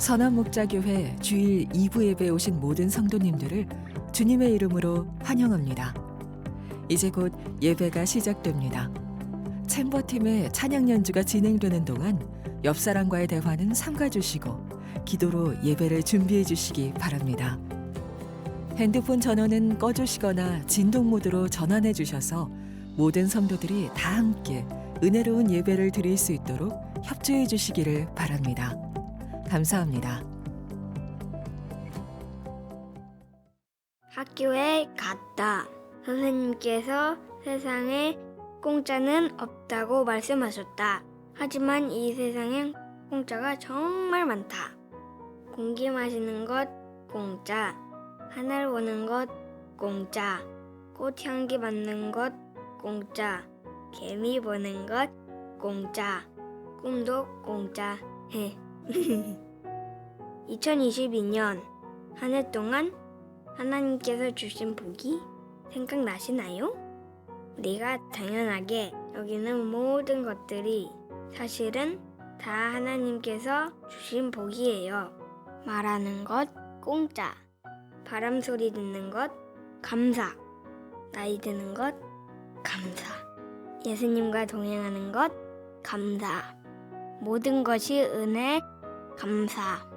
선한목자교회 주일 2부 예배에 오신 모든 성도님들을 주님의 이름으로 환영합니다. 이제 곧 예배가 시작됩니다. 챔버팀의 찬양 연주가 진행되는 동안 옆 사람과의 대화는 삼가주시고 기도로 예배를 준비해 주시기 바랍니다. 핸드폰 전원은 꺼주시거나 진동 모드로 전환해 주셔서 모든 성도들이 다 함께 은혜로운 예배를 드릴 수 있도록 협조해 주시기를 바랍니다. 감사합니다. 학교에 갔다. 선생님께서 세상에 공짜는 없다고 말씀하셨다. 하지만 이 세상엔 공짜가 정말 많다. 공기 마시는 것 공짜, 하늘 보는 것 공짜, 꽃향기 맡는 것 공짜, 개미 보는 것 공짜, 꿈도 공짜. 2022년 한 해 동안 하나님께서 주신 복이 생각나시나요? 우리가 당연하게 여기는 모든 것들이 사실은 다 하나님께서 주신 복이에요. 말하는 것 공짜, 바람 소리 듣는 것 감사, 나이 드는 것 감사, 예수님과 동행하는 것 감사, 모든 것이 은혜 감사.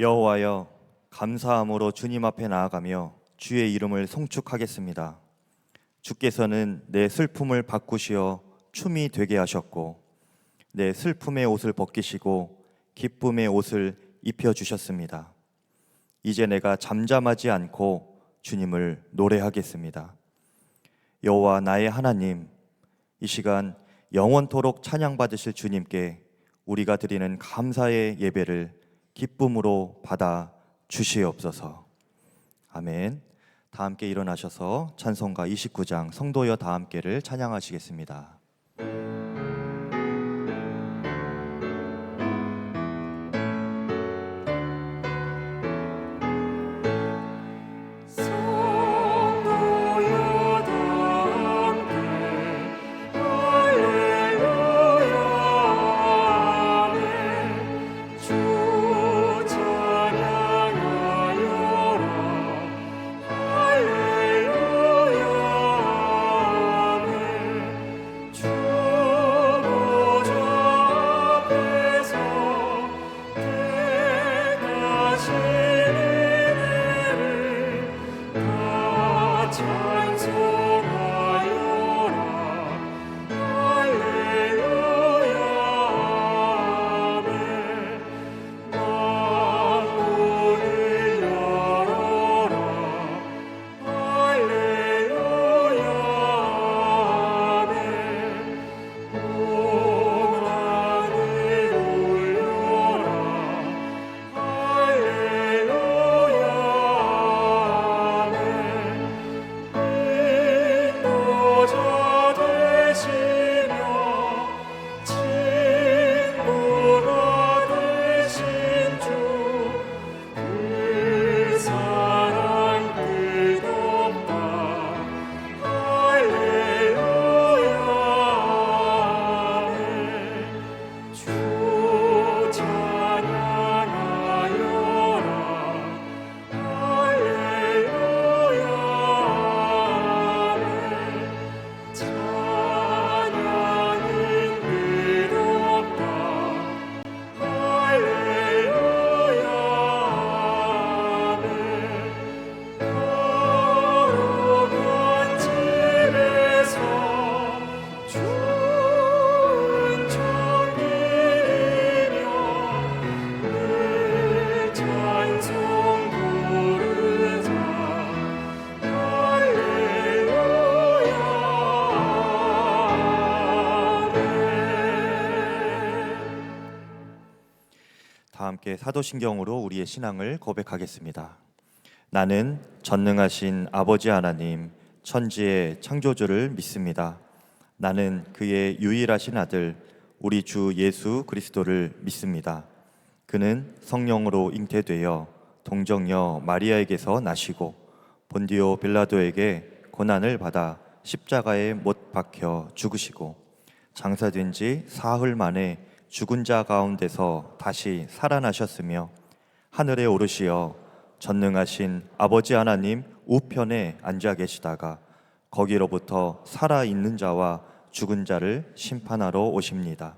여호와여, 감사함으로 주님 앞에 나아가며 주의 이름을 송축하겠습니다. 주께서는 내 슬픔을 바꾸시어 춤이 되게 하셨고 내 슬픔의 옷을 벗기시고 기쁨의 옷을 입혀주셨습니다. 이제 내가 잠잠하지 않고 주님을 노래하겠습니다. 여호와 나의 하나님, 이 시간 영원토록 찬양받으실 주님께 우리가 드리는 감사의 예배를 기쁨으로 받아 주시옵소서. 아멘. 다 함께 일어나셔서 찬송가 29장 성도여 다 함께를 찬양하시겠습니다. 다 함께 사도신경으로 우리의 신앙을 고백하겠습니다. 나는 전능하신 아버지 하나님, 천지의 창조주를 믿습니다. 나는 그의 유일하신 아들, 우리 주 예수 그리스도를 믿습니다. 그는 성령으로 잉태되어 동정녀 마리아에게서 나시고 본디오 빌라도에게 고난을 받아 십자가에 못 박혀 죽으시고 장사된 지 사흘 만에 죽은 자 가운데서 다시 살아나셨으며 하늘에 오르시어 전능하신 아버지 하나님 우편에 앉아 계시다가 거기로부터 살아있는 자와 죽은 자를 심판하러 오십니다.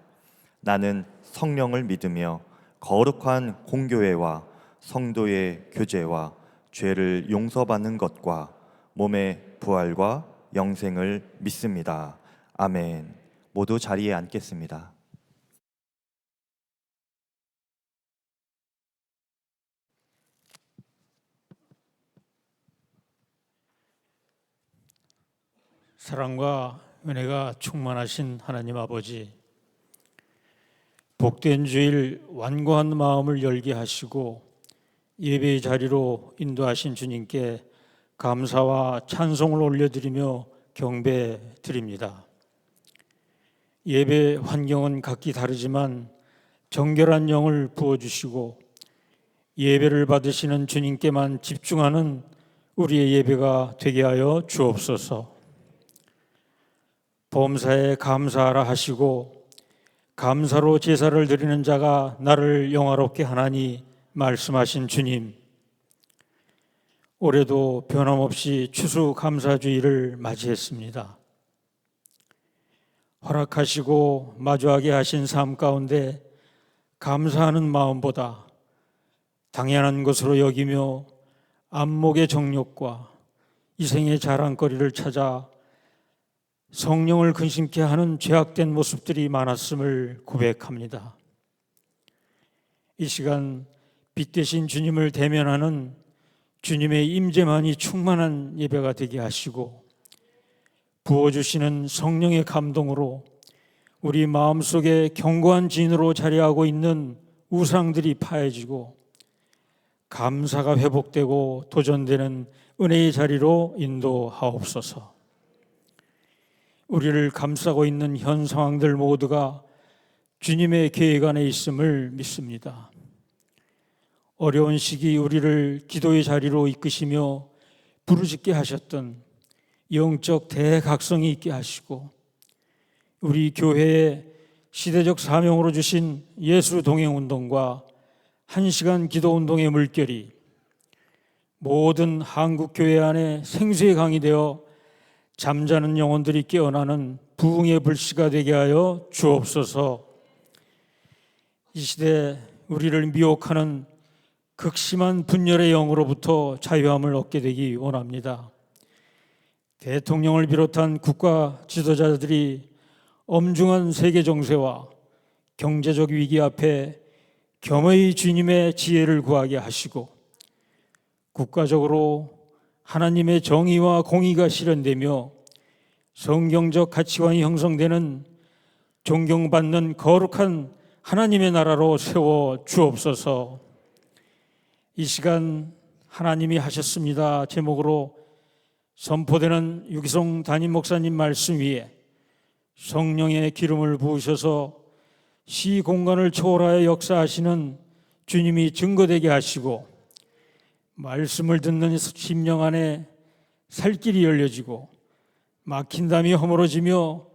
나는 성령을 믿으며 거룩한 공교회와 성도의 교제와 죄를 용서받는 것과 몸의 부활과 영생을 믿습니다. 아멘. 모두 자리에 앉겠습니다. 사랑과 은혜가 충만하신 하나님 아버지, 복된 주일 완고한 마음을 열게 하시고 예배의 자리로 인도하신 주님께 감사와 찬송을 올려드리며 경배 드립니다. 예배 환경은 각기 다르지만 정결한 영을 부어주시고 예배를 받으시는 주님께만 집중하는 우리의 예배가 되게 하여 주옵소서. 범사에 감사하라 하시고 감사로 제사를 드리는 자가 나를 영화롭게 하나니 말씀하신 주님, 올해도 변함없이 추수감사주의를 맞이했습니다. 허락하시고 마주하게 하신 삶 가운데 감사하는 마음보다 당연한 것으로 여기며 안목의 정욕과 이생의 자랑거리를 찾아 성령을 근심케 하는 죄악된 모습들이 많았음을 고백합니다. 이 시간 빛 대신 주님을 대면하는 주님의 임재만이 충만한 예배가 되게 하시고 부어주시는 성령의 감동으로 우리 마음속에 견고한 진으로 자리하고 있는 우상들이 파해지고 감사가 회복되고 도전되는 은혜의 자리로 인도하옵소서. 우리를 감싸고 있는 현 상황들 모두가 주님의 계획 안에 있음을 믿습니다. 어려운 시기 우리를 기도의 자리로 이끄시며 부르짖게 하셨던 영적 대각성이 있게 하시고 우리 교회의 시대적 사명으로 주신 예수 동행운동과 1시간 기도운동의 물결이 모든 한국교회 안에 생수의 강이 되어 잠자는 영혼들이 깨어나는 부흥의 불씨가 되게 하여 주옵소서. 이 시대 우리를 미혹하는 극심한 분열의 영으로부터 자유함을 얻게 되기 원합니다. 대통령을 비롯한 국가 지도자들이 엄중한 세계 정세와 경제적 위기 앞에 겸허히 주님의 지혜를 구하게 하시고 국가적으로 하나님의 정의와 공의가 실현되며 성경적 가치관이 형성되는 존경받는 거룩한 하나님의 나라로 세워 주옵소서. 이 시간 하나님이 하셨습니다 제목으로 선포되는 유기성 담임 목사님 말씀 위에 성령의 기름을 부으셔서 시 공간을 초월하여 역사하시는 주님이 증거되게 하시고 말씀을 듣는 심령 안에 살길이 열려지고 막힌 담이 허물어지며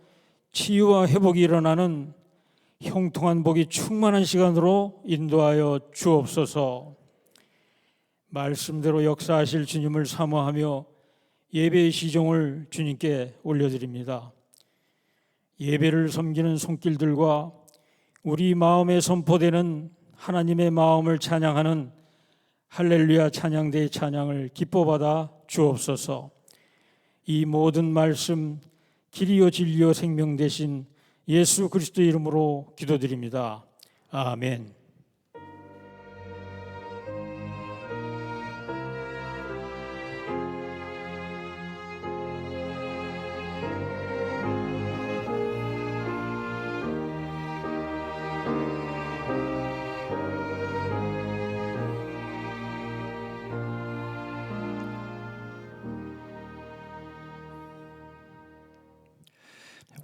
치유와 회복이 일어나는 형통한 복이 충만한 시간으로 인도하여 주옵소서. 말씀대로 역사하실 주님을 사모하며 예배의 시종을 주님께 올려드립니다. 예배를 섬기는 손길들과 우리 마음에 선포되는 하나님의 마음을 찬양하는 할렐루야 찬양대의 찬양을 기뻐받아 주옵소서. 이 모든 말씀 길이요 진리요 생명 되신 예수 그리스도 이름으로 기도드립니다. 아멘.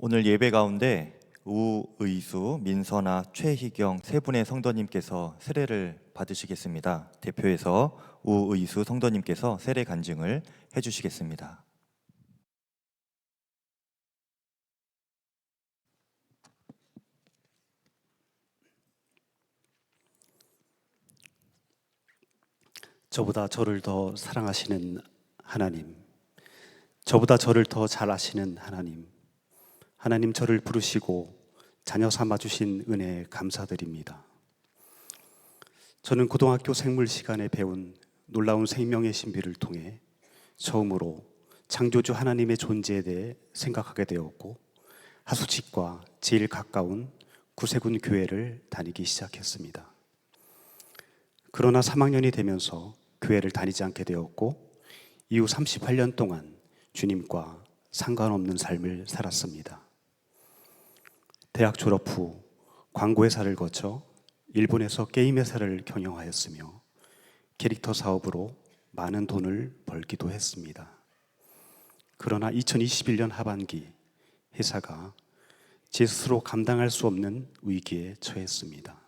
오늘 예배 가운데 우의수, 민선아, 최희경 세 분의 성도님께서 세례를 받으시겠습니다. 대표해서 우의수 성도님께서 세례 간증을 해주시겠습니다. 저보다 저를 더 사랑하시는 하나님, 저보다 저를 더 잘 아시는 하나님, 하나님 저를 부르시고 자녀 삼아 주신 은혜에 감사드립니다. 저는 고등학교 생물 시간에 배운 놀라운 생명의 신비를 통해 처음으로 창조주 하나님의 존재에 대해 생각하게 되었고 하수집과 제일 가까운 구세군 교회를 다니기 시작했습니다. 그러나 3학년이 되면서 교회를 다니지 않게 되었고 이후 38년 동안 주님과 상관없는 삶을 살았습니다. 대학 졸업 후 광고회사를 거쳐 일본에서 게임 회사를 경영하였으며 캐릭터 사업으로 많은 돈을 벌기도 했습니다. 그러나 2021년 하반기 회사가 제 스스로 감당할 수 없는 위기에 처했습니다.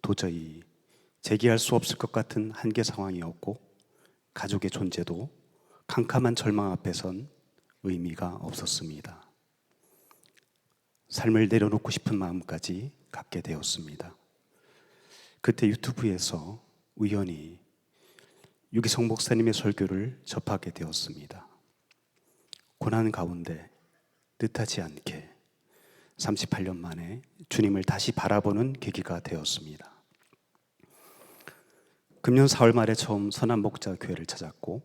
도저히 재기할 수 없을 것 같은 한계 상황이었고 가족의 존재도 캄캄한 절망 앞에선 의미가 없었습니다. 삶을 내려놓고 싶은 마음까지 갖게 되었습니다. 그때 유튜브에서 우연히 유기성 목사님의 설교를 접하게 되었습니다. 고난 가운데 뜻하지 않게 38년 만에 주님을 다시 바라보는 계기가 되었습니다. 금년 4월 말에 처음 선한목자교회를 찾았고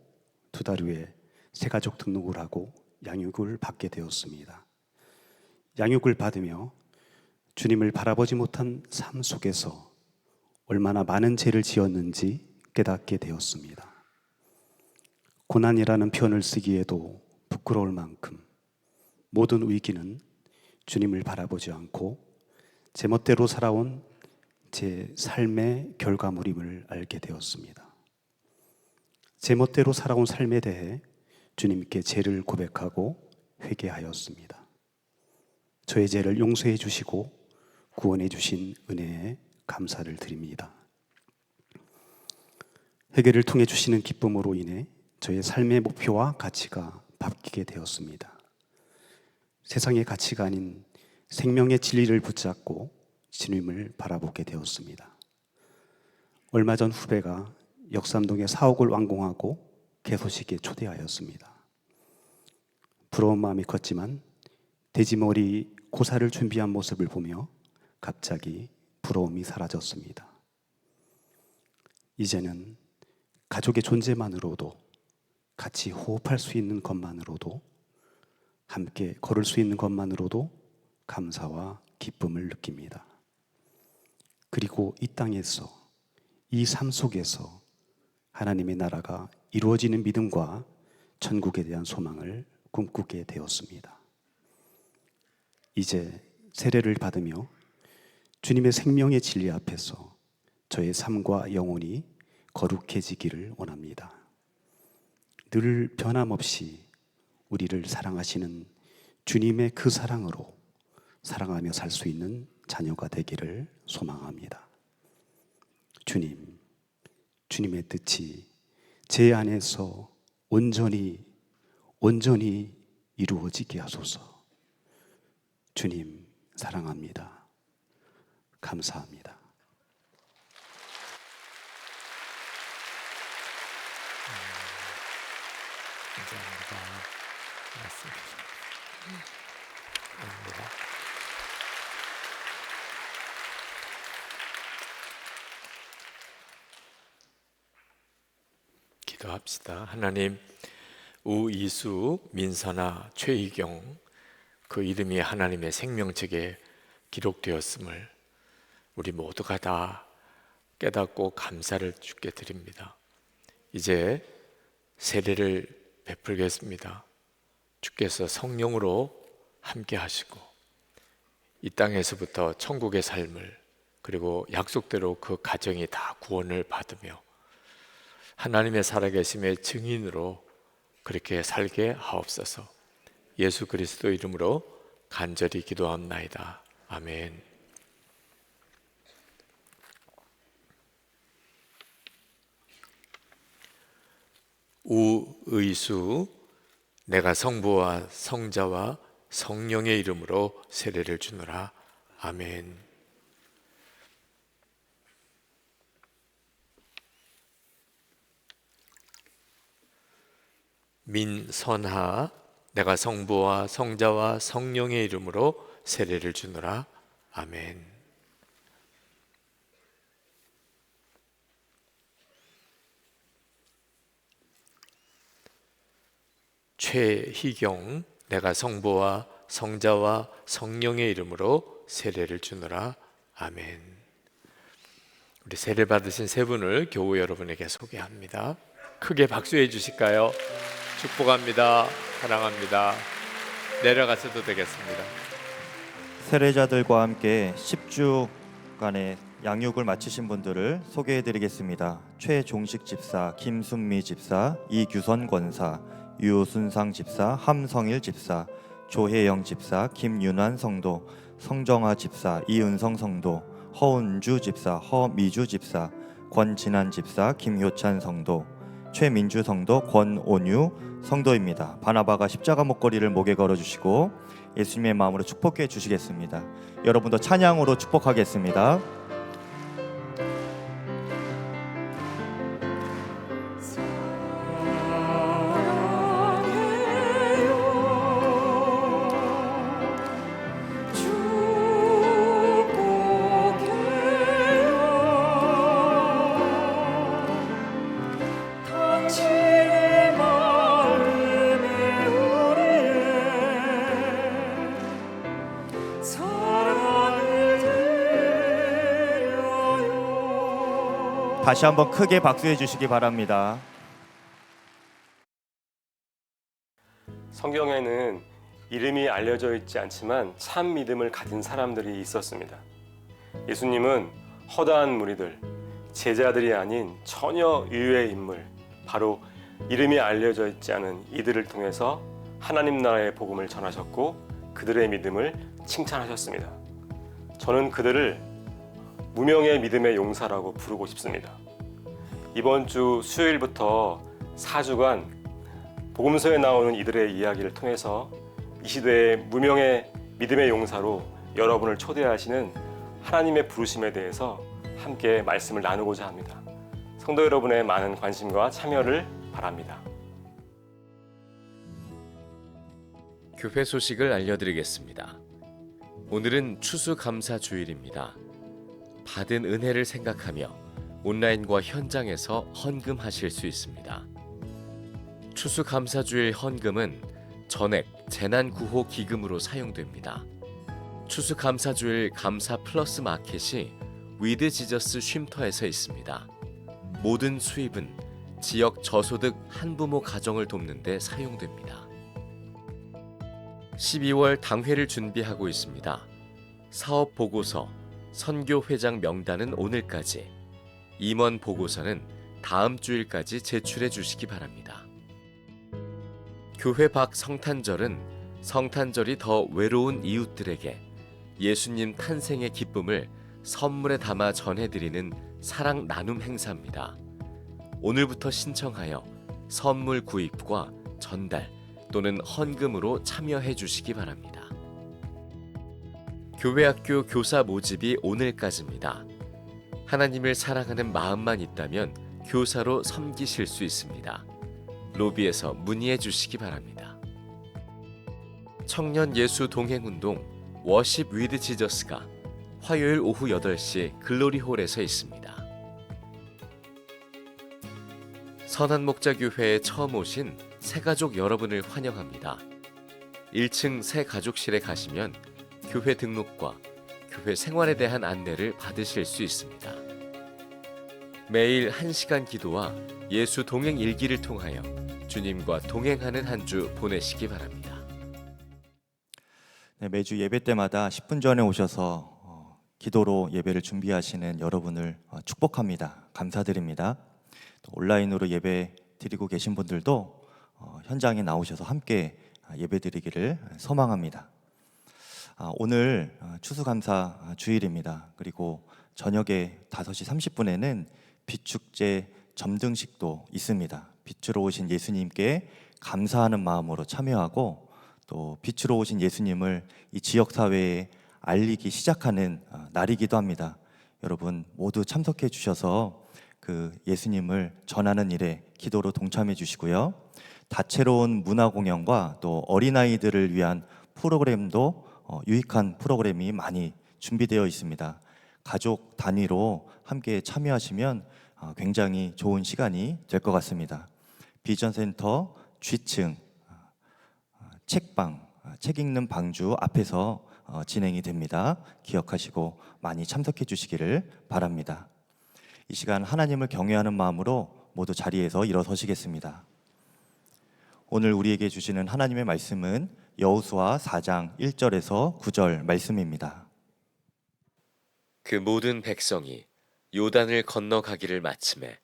2달 후에 새가족 등록을 하고 양육을 받게 되었습니다. 양육을 받으며 주님을 바라보지 못한 삶 속에서 얼마나 많은 죄를 지었는지 깨닫게 되었습니다. 고난이라는 표현을 쓰기에도 부끄러울 만큼 모든 위기는 주님을 바라보지 않고 제멋대로 살아온 제 삶의 결과물임을 알게 되었습니다. 제멋대로 살아온 삶에 대해 주님께 죄를 고백하고 회개하였습니다. 저의 죄를 용서해 주시고 구원해 주신 은혜에 감사를 드립니다. 회개를 통해 주시는 기쁨으로 인해 저의 삶의 목표와 가치가 바뀌게 되었습니다. 세상의 가치가 아닌 생명의 진리를 붙잡고 주님을 바라보게 되었습니다. 얼마 전 후배가 역삼동에 사옥을 완공하고 개소식에 초대하였습니다. 부러운 마음이 컸지만 돼지머리 고사를 준비한 모습을 보며 갑자기 부러움이 사라졌습니다. 이제는 가족의 존재만으로도, 같이 호흡할 수 있는 것만으로도, 함께 걸을 수 있는 것만으로도 감사와 기쁨을 느낍니다. 그리고 이 땅에서, 이 삶 속에서 하나님의 나라가 이루어지는 믿음과 천국에 대한 소망을 꿈꾸게 되었습니다. 이제 세례를 받으며 주님의 생명의 진리 앞에서 저의 삶과 영혼이 거룩해지기를 원합니다. 늘 변함없이 우리를 사랑하시는 주님의 그 사랑으로 사랑하며 살 수 있는 자녀가 되기를 소망합니다. 주님, 주님의 뜻이 제 안에서 온전히 이루어지게 하소서. 주님, 사랑합니다. 감사합니다. 감사합니다. 감사합니다. 기도합시다. 하나님, 우이수, 민선아, 최희경 그 이름이 하나님의 생명책에 기록되었음을 우리 모두가 다 깨닫고 감사를 주께 드립니다. 이제 세례를 베풀겠습니다. 주께서 성령으로 함께 하시고 이 땅에서부터 천국의 삶을, 그리고 약속대로 그 가정이 다 구원을 받으며 하나님의 살아계심의 증인으로 그렇게 살게 하옵소서. 예수 그리스도 이름으로 간절히 기도합나이다. 아멘. 우의수, 내가 성부와 성자와 성령의 이름으로 세례를 주노라. 아멘. 민선하, 내가 성부와 성자와 성령의 이름으로 세례를 주노라. 아멘. 최희경, 내가 성부와 성자와 성령의 이름으로 세례를 주노라. 아멘. 우리 세례 받으신 세 분을 교우 여러분에게 소개합니다. 크게 박수해 주실까요? 축복합니다. 사랑합니다. 내려가셔도 되겠습니다. 세례자들과 함께 10주간의 양육을 마치신 분들을 소개해 드리겠습니다. 최종식 집사, 김순미 집사, 이규선 권사, 유순상 집사, 함성일 집사, 조혜영 집사, 김윤환 성도, 성정아 집사, 이은성 성도, 허은주 집사, 허미주 집사, 권진한 집사, 김효찬 성도, 최민주 성도, 권온유 성도입니다. 바나바가 십자가 목걸이를 목에 걸어주시고 예수님의 마음으로 축복해 주시겠습니다. 여러분도 찬양으로 축복하겠습니다. 다시 한번 크게 박수해 주시기 바랍니다. 성경에는 이름이 알려져 있지 않지만 참 믿음을 가진 사람들이 있었습니다. 예수님은 허다한 무리들, 제자들이 아닌 전혀 의외의 인물, 바로 이름이 알려져 있지 않은 이들을 통해서 하나님 나라의 복음을 전하셨고 그들의 믿음을 칭찬하셨습니다. 저는 그들을 무명의 믿음의 용사라고 부르고 싶습니다. 이번 주 수요일부터 4주간 복음서에 나오는 이들의 이야기를 통해서 이 시대의 무명의 믿음의 용사로 여러분을 초대하시는 하나님의 부르심에 대해서 함께 말씀을 나누고자 합니다. 성도 여러분의 많은 관심과 참여를 바랍니다. 교회 소식을 알려드리겠습니다. 오늘은 추수감사주일입니다. 받은 은혜를 생각하며 온라인과 현장에서 헌금하실 수 있습니다. 추수감사주일 헌금은 전액 재난구호 기금으로 사용됩니다. 추수감사주일 감사 플러스 마켓이 위드 지저스 쉼터에서 있습니다. 모든 수입은 지역 저소득 한부모 가정을 돕는 데 사용됩니다. 12월 당회를 준비하고 있습니다. 사업 보고서, 선교 회장 명단은 오늘까지, 임원 보고서는 다음 주일까지 제출해 주시기 바랍니다. 교회 밖 성탄절은 성탄절이 더 외로운 이웃들에게 예수님 탄생의 기쁨을 선물에 담아 전해드리는 사랑 나눔 행사입니다. 오늘부터 신청하여 선물 구입과 전달 또는 헌금으로 참여해 주시기 바랍니다. 교회학교 교사 모집이 오늘까지입니다. 하나님을 사랑하는 마음만 있다면 교사로 섬기실 수 있습니다. 로비에서 문의해 주시기 바랍니다. 청년 예수 동행운동 워십 위드 지저스가 화요일 오후 8시 글로리홀에서 있습니다. 선한목자교회에 처음 오신 새가족 여러분을 환영합니다. 1층 새가족실에 가시면 교회 등록과 교회 생활에 대한 안내를 받으실 수 있습니다. 매일 1시간 기도와 예수 동행 일기를 통하여 주님과 동행하는 한 주 보내시기 바랍니다. 네, 매주 예배 때마다 10분 전에 오셔서 기도로 예배를 준비하시는 여러분을 축복합니다. 감사드립니다. 또 온라인으로 예배 드리고 계신 분들도 현장에 나오셔서 함께 예배 드리기를 소망합니다. 오늘 추수감사 주일입니다. 그리고 저녁에 5시 30분에는 빛축제 점등식도 있습니다. 빛으로 오신 예수님께 감사하는 마음으로 참여하고 또 빛으로 오신 예수님을 이 지역 사회에 알리기 시작하는 날이기도 합니다. 여러분 모두 참석해 주셔서 그 예수님을 전하는 일에 기도로 동참해 주시고요. 다채로운 문화 공연과 또 어린아이들을 위한 프로그램도 유익한 프로그램이 많이 준비되어 있습니다. 가족 단위로 함께 참여하시면 굉장히 좋은 시간이 될 것 같습니다. 비전센터 G층 책방, 책 읽는 방주 앞에서 진행이 됩니다. 기억하시고 많이 참석해 주시기를 바랍니다. 이 시간 하나님을 경외하는 마음으로 모두 자리에서 일어서시겠습니다. 오늘 우리에게 주시는 하나님의 말씀은 여호수아 4장 1절에서 9절 말씀입니다. 그 모든 백성이 요단을 건너가기를 마침에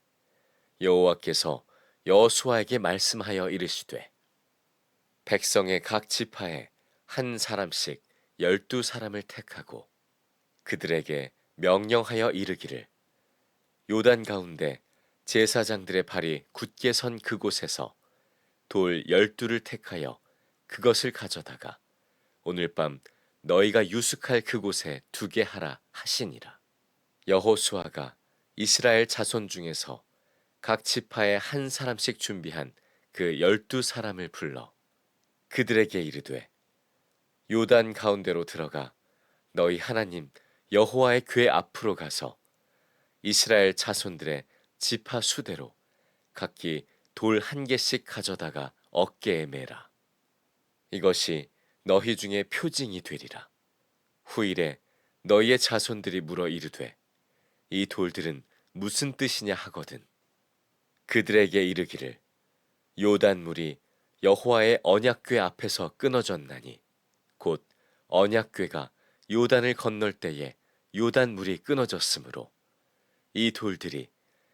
여호와께서 여호수아에게 말씀하여 이르시되 백성의 각 지파에 한 사람씩 12사람을 택하고 그들에게 명령하여 이르기를 요단 가운데 제사장들의 발이 굳게 선 그곳에서 돌 12를 택하여 그것을 가져다가 오늘 밤 너희가 유숙할 그곳에 두게 하라 하시니라. 여호수아가 이스라엘 자손 중에서 각 지파에 한 사람씩 준비한 그 12사람을 불러 그들에게 이르되 요단 가운데로 들어가 너희 하나님 여호와의 궤 앞으로 가서 이스라엘 자손들의 지파 수대로 각기 돌 1개씩 가져다가 어깨에 매라. 이것이 너희 중에 표징이 되리라. 후일에 너희의 자손들이 물어 이르되 이 돌들은 무슨 뜻이냐 하거든 그들에게 이르기를 요단물이 여호와의 언약궤 앞에서 끊어졌나니 곧 언약궤가 요단을 건널 때에 요단물이 끊어졌으므로 이 돌들이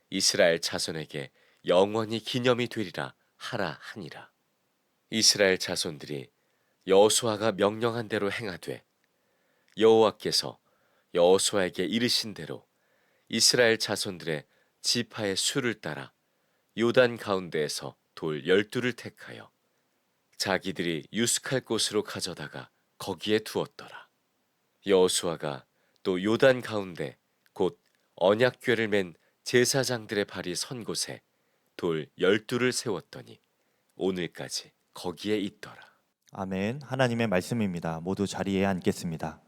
이스라엘 자손에게 영원히 기념이 되리라 하라 하니라. 이스라엘 자손들이 여호수아가 명령한 대로 행하되 여호와께서 여호수아에게 이르신 대로 이스라엘 자손들의 지파의 수를 따라 요단 가운데에서 돌 12를 택하여 자기들이 유숙할 곳으로 가져다가 거기에 두었더라. 여호수아가 또 요단 가운데 곧 언약궤를 맨 제사장들의 발이 선 곳에 돌 12를 세웠더니 오늘까지 거기에 있더라. 아멘. 하나님의 말씀입니다. 모두 자리에 앉겠습니다.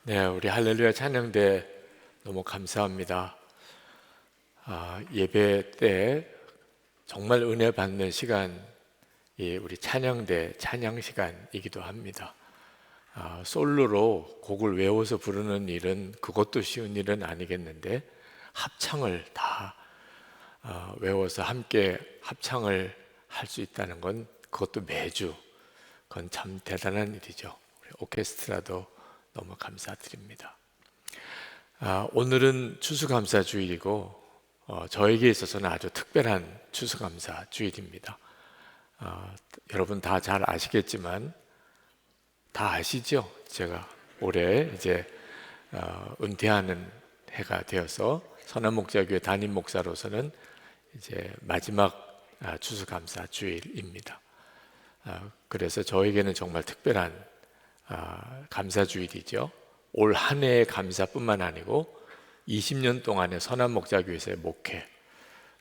네, 우리 할렐루야 찬양대 너무 감사합니다. 예배 때 정말 은혜 받는 시간 우리 찬양대 찬양 시간이기도 합니다. 솔로로 곡을 외워서 부르는 일은 그것도 쉬운 일은 아니겠는데 합창을 다 외워서 함께 합창을 할 수 있다는 건 그것도 매주 그건 참 대단한 일이죠. 우리 오케스트라도 너무 감사드립니다. 오늘은 추수감사주일이고 저에게 있어서는 아주 특별한 추수감사주일입니다. 여러분 다 잘 아시겠지만 다 아시죠? 제가 올해 이제 은퇴하는 해가 되어서 선한목자교회 담임 목사로서는 이제 마지막 추수감사주일입니다. 그래서 저에게는 정말 특별한 감사주일이죠. 올 한 해의 감사뿐만 아니고 20년 동안의 선한목자교회에서의 목회,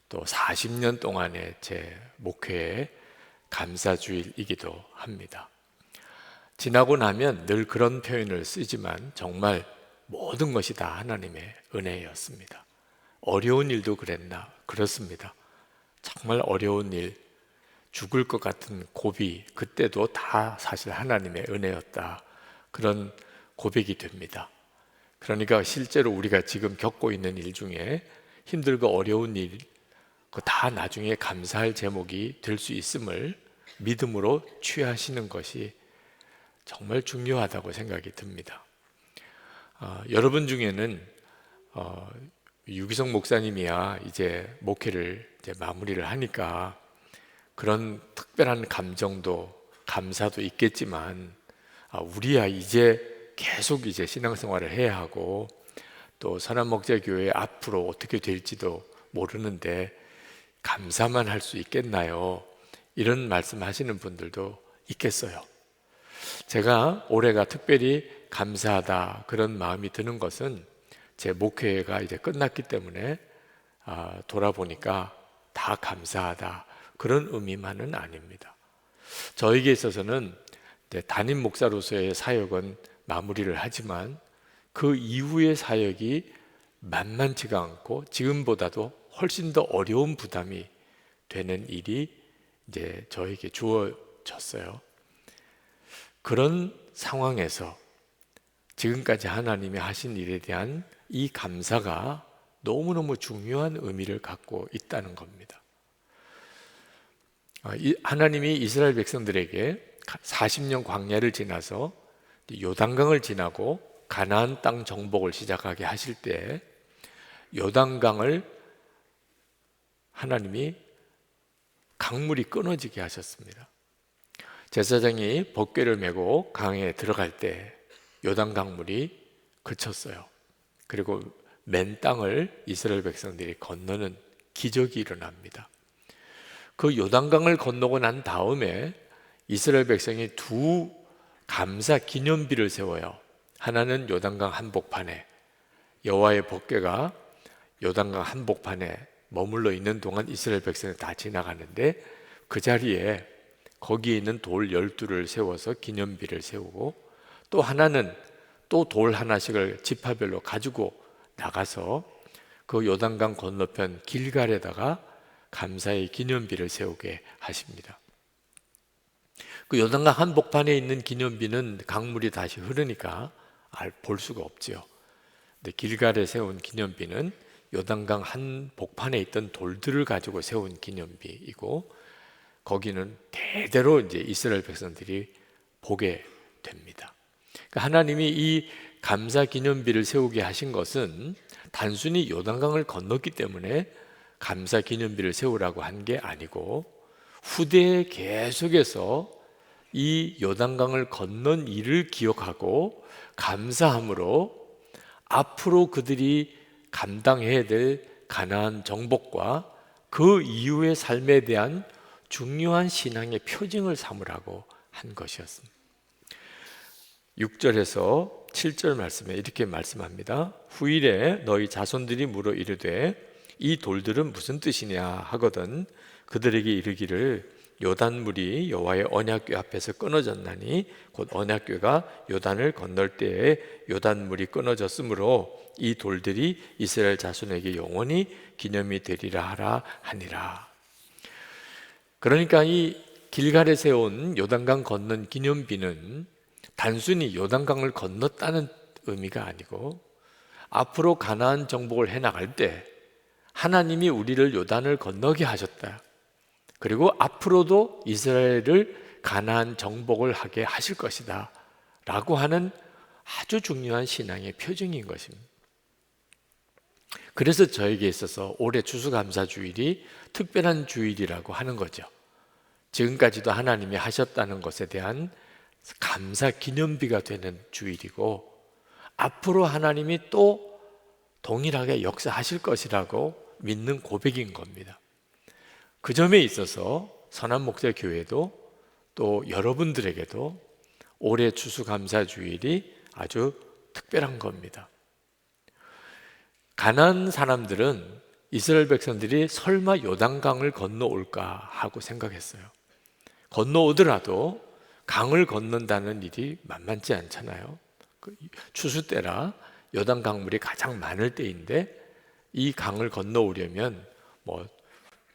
또 40년 동안의 제 목회의 감사주일이기도 합니다. 지나고 나면 늘 그런 표현을 쓰지만 정말 모든 것이 다 하나님의 은혜였습니다. 어려운 일도 그랬나? 그렇습니다. 정말 어려운 일, 죽을 것 같은 고비, 그때도 다 사실 하나님의 은혜였다. 그런 고백이 됩니다. 그러니까 실제로 우리가 지금 겪고 있는 일 중에 힘들고 어려운 일, 그 다 나중에 감사할 제목이 될 수 있음을 믿음으로 취하시는 것이 정말 중요하다고 생각이 듭니다. 여러분 중에는 유기성 목사님이야 이제 목회를 이제 마무리를 하니까 그런 특별한 감정도 감사도 있겠지만 우리야 이제 계속 이제 신앙생활을 해야 하고 또 선한목자교회 앞으로 어떻게 될지도 모르는데 감사만 할 수 있겠나요? 이런 말씀하시는 분들도 있겠어요. 제가 올해가 특별히 감사하다 그런 마음이 드는 것은 제 목회가 이제 끝났기 때문에 돌아보니까 다 감사하다 그런 의미만은 아닙니다. 저에게 있어서는 이제 담임 목사로서의 사역은 마무리를 하지만 그 이후의 사역이 만만치가 않고 지금보다도 훨씬 더 어려운 부담이 되는 일이 이제 저에게 주어졌어요. 그런 상황에서 지금까지 하나님이 하신 일에 대한 이 감사가 너무너무 중요한 의미를 갖고 있다는 겁니다. 하나님이 이스라엘 백성들에게 40년 광야를 지나서 요단강을 지나고 가나안 땅 정복을 시작하게 하실 때 요단강을 하나님이 강물이 끊어지게 하셨습니다. 제사장이 법궤를 메고 강에 들어갈 때 요단 강물이 그쳤어요. 그리고 맨 땅을 이스라엘 백성들이 건너는 기적이 일어납니다. 그 요단강을 건너고 난 다음에 이스라엘 백성이 두 감사 기념비를 세워요. 하나는 요단강 한복판에 여호와의 법궤가 요단강 한복판에 머물러 있는 동안 이스라엘 백성이 다 지나가는데 그 자리에 거기에 있는 돌 12를 세워서 기념비를 세우고 또 하나는 또 돌 하나씩을 지파별로 가지고 나가서 그 요단강 건너편 길갈에다가 감사의 기념비를 세우게 하십니다. 그 요단강 한복판에 있는 기념비는 강물이 다시 흐르니까 볼 수가 없지요. 근데 길갈에 세운 기념비는 요단강 한복판에 있던 돌들을 가지고 세운 기념비이고 거기는 대대로 이제 이스라엘 백성들이 보게 됩니다. 그러니까 하나님이 이 감사 기념비를 세우게 하신 것은 단순히 요단강을 건넜기 때문에 감사 기념비를 세우라고 한 게 아니고 후대에 계속해서 이 요단강을 건넌 일을 기억하고 감사함으로 앞으로 그들이 감당해야 될 가나안 정복과 그 이후의 삶에 대한 중요한 신앙의 표징을 삼으라고 한 것이었습니다. 6절에서 7절 말씀에 이렇게 말씀합니다. 후일에 너희 자손들이 물어 이르되 이 돌들은 무슨 뜻이냐 하거든 그들에게 이르기를 요단물이 여호와의 언약궤 앞에서 끊어졌나니 곧 언약궤가 요단을 건널 때에 요단물이 끊어졌으므로 이 돌들이 이스라엘 자손에게 영원히 기념이 되리라 하라 하니라. 그러니까 이 길갈에 세운 요단강 건넌 기념비는 단순히 요단강을 건넜다는 의미가 아니고 앞으로 가나안 정복을 해나갈 때 하나님이 우리를 요단을 건너게 하셨다. 그리고 앞으로도 이스라엘을 가나안 정복을 하게 하실 것이다 라고 하는 아주 중요한 신앙의 표징인 것입니다. 그래서 저에게 있어서 올해 추수감사주일이 특별한 주일이라고 하는 거죠. 지금까지도 하나님이 하셨다는 것에 대한 감사 기념비가 되는 주일이고 앞으로 하나님이 또 동일하게 역사하실 것이라고 믿는 고백인 겁니다. 그 점에 있어서 선한목자교회도 또 여러분들에게도 올해 추수감사주일이 아주 특별한 겁니다. 가나안 사람들은 이스라엘 백성들이 설마 요단강을 건너올까 하고 생각했어요. 건너오더라도 강을 건넌다는 일이 만만치 않잖아요. 추수 때라 요단 강물이 가장 많을 때인데 이 강을 건너오려면 뭐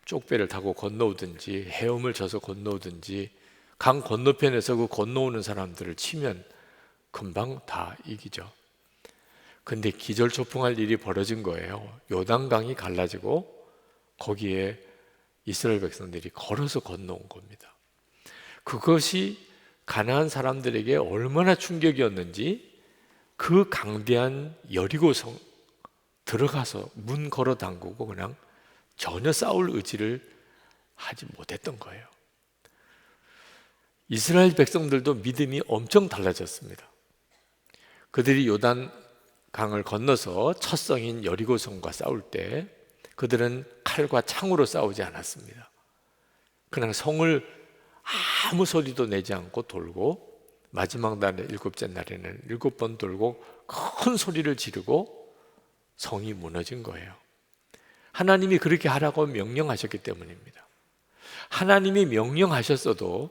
쪽배를 타고 건너오든지 헤엄을 쳐서 건너오든지 강 건너편에서 그 건너오는 사람들을 치면 금방 다 이기죠. 근데 기절초풍할 일이 벌어진 거예요. 요단강이 갈라지고 거기에 이스라엘 백성들이 걸어서 건너온 겁니다. 그것이 가나안 사람들에게 얼마나 충격이었는지 그 강대한 여리고성 들어가서 문 걸어 담그고 그냥 전혀 싸울 의지를 하지 못했던 거예요. 이스라엘 백성들도 믿음이 엄청 달라졌습니다. 그들이 요단 강을 건너서 첫 성인 여리고성과 싸울 때 그들은 칼과 창으로 싸우지 않았습니다. 그냥 성을 아무 소리도 내지 않고 돌고 마지막 날에 7째 날에는 7번 돌고 큰 소리를 지르고 성이 무너진 거예요. 하나님이 그렇게 하라고 명령하셨기 때문입니다. 하나님이 명령하셨어도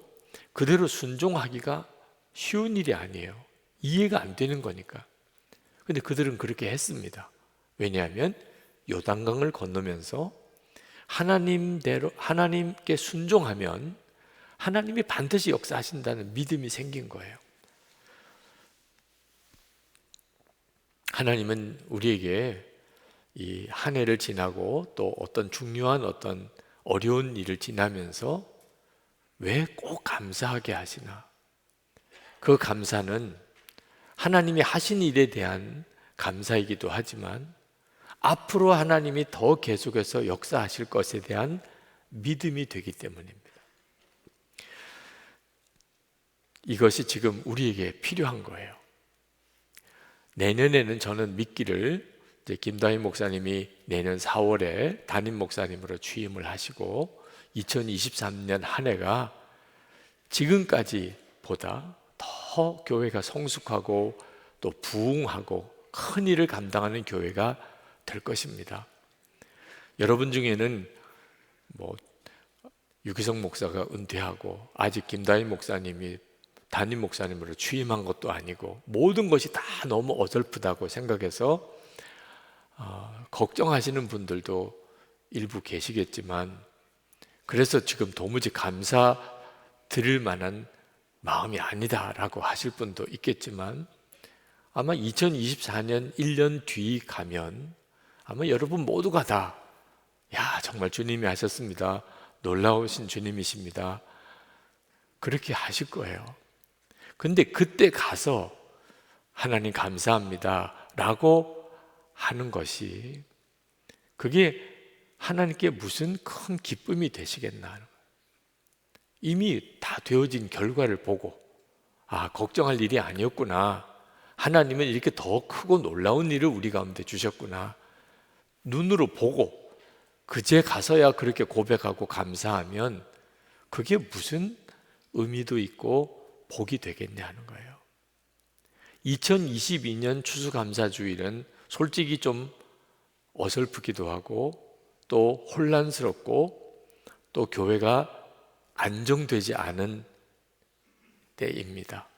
그대로 순종하기가 쉬운 일이 아니에요. 이해가 안 되는 거니까. 근데 그들은 그렇게 했습니다. 왜냐하면 요단강을 건너면서 하나님대로 하나님께 순종하면 하나님이 반드시 역사하신다는 믿음이 생긴 거예요. 하나님은 우리에게 이 한 해를 지나고 또 어떤 중요한 어떤 어려운 일을 지나면서 왜 꼭 감사하게 하시나? 그 감사는 하나님이 하신 일에 대한 감사이기도 하지만 앞으로 하나님이 더 계속해서 역사하실 것에 대한 믿음이 되기 때문입니다. 이것이 지금 우리에게 필요한 거예요. 내년에는 저는 믿기를 이제 김다희 목사님이 내년 4월에 담임 목사님으로 취임을 하시고 2023년 한 해가 지금까지 보다 더 교회가 성숙하고 또 부흥하고 큰 일을 감당하는 교회가 될 것입니다. 여러분 중에는 뭐 유기성 목사가 은퇴하고 아직 김다희 목사님이 담임 목사님으로 취임한 것도 아니고 모든 것이 다 너무 어설프다고 생각해서 걱정하시는 분들도 일부 계시겠지만 그래서 지금 도무지 감사 드릴 만한 마음이 아니다라고 하실 분도 있겠지만 아마 2024년 1년 뒤 가면 아마 여러분 모두가 다 야, 정말 주님이 하셨습니다. 놀라우신 주님이십니다. 그렇게 하실 거예요. 근데 그때 가서 하나님 감사합니다 라고 하는 것이 그게 하나님께 무슨 큰 기쁨이 되시겠나. 이미 다 되어진 결과를 보고 아, 걱정할 일이 아니었구나. 하나님은 이렇게 더 크고 놀라운 일을 우리 가운데 주셨구나. 눈으로 보고 그제 가서야 그렇게 고백하고 감사하면 그게 무슨 의미도 있고 복이 되겠냐 하는 거예요. 2022년 추수감사주일은 솔직히 좀 어설프기도 하고 또 혼란스럽고 또 교회가 안정되지 않은 때입니다.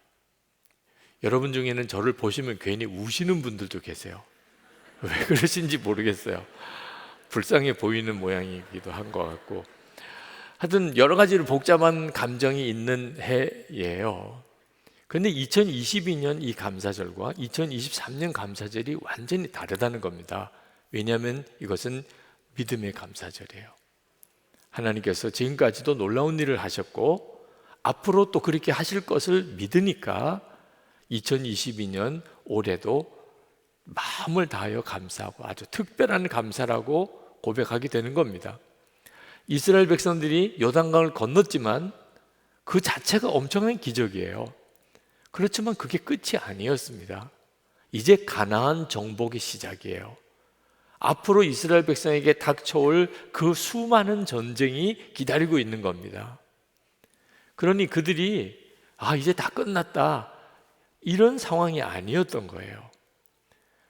여러분 중에는 저를 보시면 괜히 우시는 분들도 계세요. 왜 그러신지 모르겠어요. 불쌍해 보이는 모양이기도 한 것 같고 하여튼 여러 가지로 복잡한 감정이 있는 해예요. 그런데 2022년 이 감사절과 2023년 감사절이 완전히 다르다는 겁니다. 왜냐하면 이것은 믿음의 감사절이에요. 하나님께서 지금까지도 놀라운 일을 하셨고 앞으로 또 그렇게 하실 것을 믿으니까 2022년 올해도 마음을 다하여 감사하고 아주 특별한 감사라고 고백하게 되는 겁니다. 이스라엘 백성들이 요단강을 건넜지만 그 자체가 엄청난 기적이에요. 그렇지만 그게 끝이 아니었습니다. 이제 가나안 정복의 시작이에요. 앞으로 이스라엘 백성에게 닥쳐올 그 수많은 전쟁이 기다리고 있는 겁니다. 그러니 그들이 이제 다 끝났다 이런 상황이 아니었던 거예요.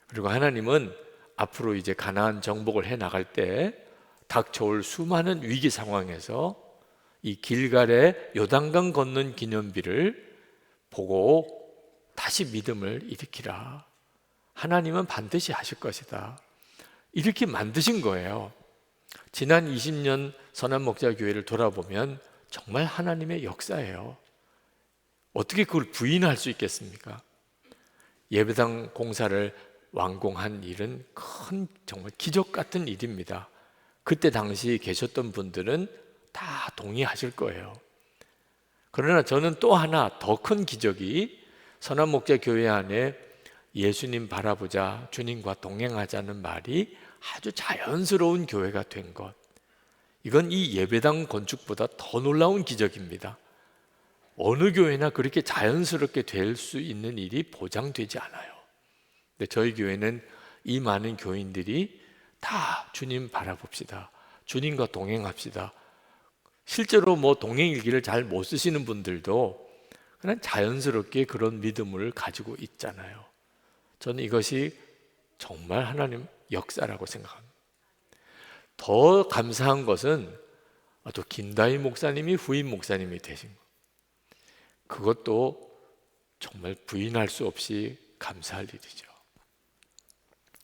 그리고 하나님은 앞으로 이제 가나안 정복을 해 나갈 때 닥쳐올 수많은 위기 상황에서 이 길갈의 요단강 건넌 기념비를 보고 다시 믿음을 일으키라. 하나님은 반드시 하실 것이다. 이렇게 만드신 거예요. 지난 20년 선한목자교회를 돌아보면 정말 하나님의 역사예요. 어떻게 그걸 부인할 수 있겠습니까? 예배당 공사를 완공한 일은 큰 정말 기적 같은 일입니다. 그때 당시 계셨던 분들은 다 동의하실 거예요. 그러나 저는 또 하나 더 큰 기적이 선한목자교회 안에 예수님 바라보자, 주님과 동행하자는 말이 아주 자연스러운 교회가 된 것. 이건 이 예배당 건축보다 더 놀라운 기적입니다. 어느 교회나 그렇게 자연스럽게 될 수 있는 일이 보장되지 않아요. 근데 저희 교회는 이 많은 교인들이 다 주님 바라봅시다. 주님과 동행합시다. 실제로 동행일기를 잘 못 쓰시는 분들도 그냥 자연스럽게 그런 믿음을 가지고 있잖아요. 저는 이것이 정말 하나님 역사라고 생각합니다. 더 감사한 것은 또 김다희 목사님이 후임 목사님이 되신 것. 그것도 정말 부인할 수 없이 감사할 일이죠.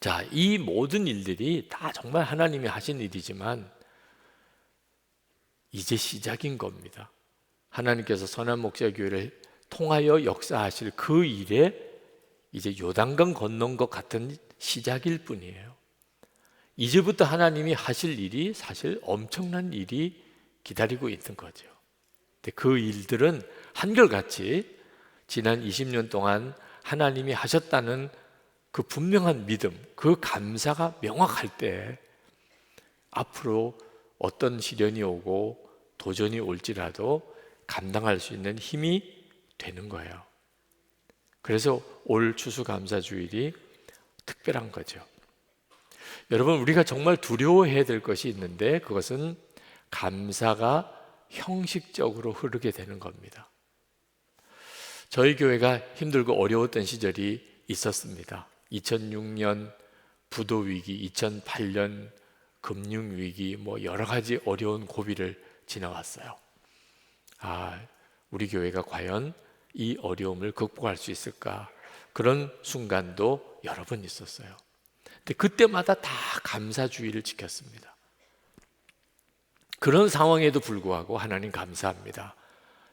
자, 이 모든 일들이 다 정말 하나님이 하신 일이지만 이제 시작인 겁니다. 하나님께서 선한목자교회를 통하여 역사하실 그 일에 이제 요단강 건넌 것 같은 시작일 뿐이에요. 이제부터 하나님이 하실 일이 사실 엄청난 일이 기다리고 있는 거죠. 근데 그 일들은 한결같이 지난 20년 동안 하나님이 하셨다는 그 분명한 믿음, 그 감사가 명확할 때 앞으로 어떤 시련이 오고 도전이 올지라도 감당할 수 있는 힘이 되는 거예요. 그래서 올 추수감사주일이 특별한 거죠. 여러분, 우리가 정말 두려워해야 될 것이 있는데 그것은 감사가 형식적으로 흐르게 되는 겁니다. 저희 교회가 힘들고 어려웠던 시절이 있었습니다. 2006년 부도위기, 2008년 금융위기, 여러 가지 어려운 고비를 지나왔어요. 우리 교회가 과연 이 어려움을 극복할 수 있을까? 그런 순간도 여러 번 있었어요. 근데 그때마다 다 감사주의를 지켰습니다. 그런 상황에도 불구하고 하나님 감사합니다.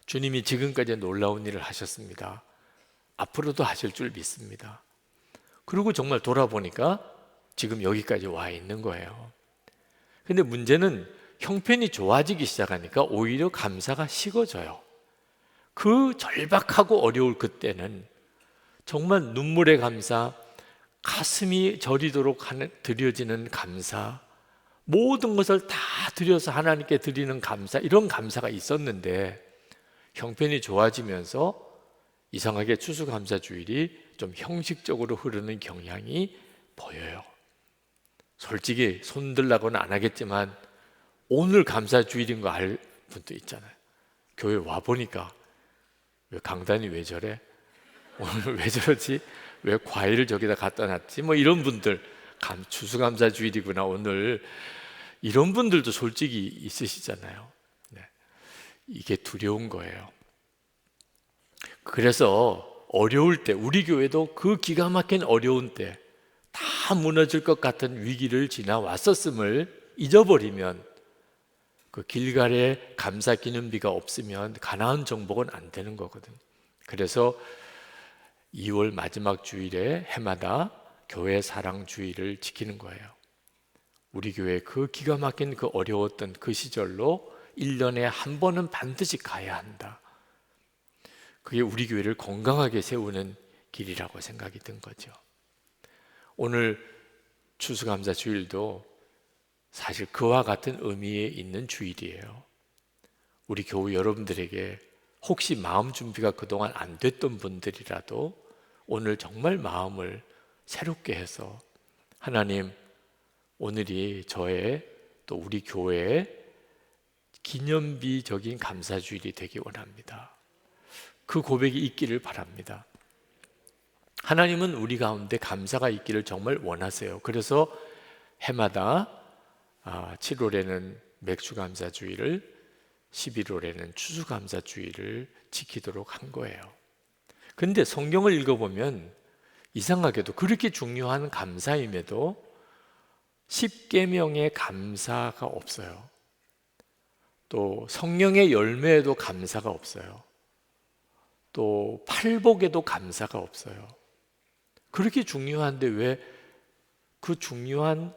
주님이 지금까지 놀라운 일을 하셨습니다. 앞으로도 하실 줄 믿습니다. 그리고 정말 돌아보니까 지금 여기까지 와 있는 거예요. 근데 문제는 형편이 좋아지기 시작하니까 오히려 감사가 식어져요. 그 절박하고 어려울 그때는 정말 눈물의 감사, 가슴이 저리도록 드려지는 감사, 모든 것을 다 드려서 하나님께 드리는 감사, 이런 감사가 있었는데 형편이 좋아지면서 이상하게 추수감사주일이 좀 형식적으로 흐르는 경향이 보여요. 솔직히 손들라고는 안 하겠지만 오늘 감사주일인 거 알 분도 있잖아요. 교회 와보니까 왜 강단이 왜 저래? 오늘 왜 저러지? 왜 과일을 저기다 갖다 놨지? 이런 분들, 추수감사주일이구나 오늘, 이런 분들도 솔직히 있으시잖아요. 네. 이게 두려운 거예요. 그래서 어려울 때, 우리 교회도 그 기가 막힌 어려운 때 다 무너질 것 같은 위기를 지나왔었음을 잊어버리면 그 길갈에 감사 기념비가 없으면 가나안 정복은 안 되는 거거든. 그래서 2월 마지막 주일에 해마다 교회 사랑 주일을 지키는 거예요. 우리 교회 그 기가 막힌 그 어려웠던 그 시절로 1년에 한 번은 반드시 가야 한다. 그게 우리 교회를 건강하게 세우는 길이라고 생각이 든 거죠. 오늘 추수감사 주일도 사실 그와 같은 의미에 있는 주일이에요. 우리 교우 여러분들에게 혹시 마음 준비가 그동안 안 됐던 분들이라도 오늘 정말 마음을 새롭게 해서 하나님, 오늘이 저의 또 우리 교회의 기념비적인 감사주일이 되기 원합니다. 그 고백이 있기를 바랍니다. 하나님은 우리 가운데 감사가 있기를 정말 원하세요. 그래서 해마다 7월에는 맥주감사주일을, 11월에는 추수감사주일을 지키도록 한 거예요. 근데 성경을 읽어보면 이상하게도 그렇게 중요한 감사임에도 10계명의 감사가 없어요. 또 성령의 열매에도 감사가 없어요. 또 팔복에도 감사가 없어요. 그렇게 중요한데 왜 그 중요한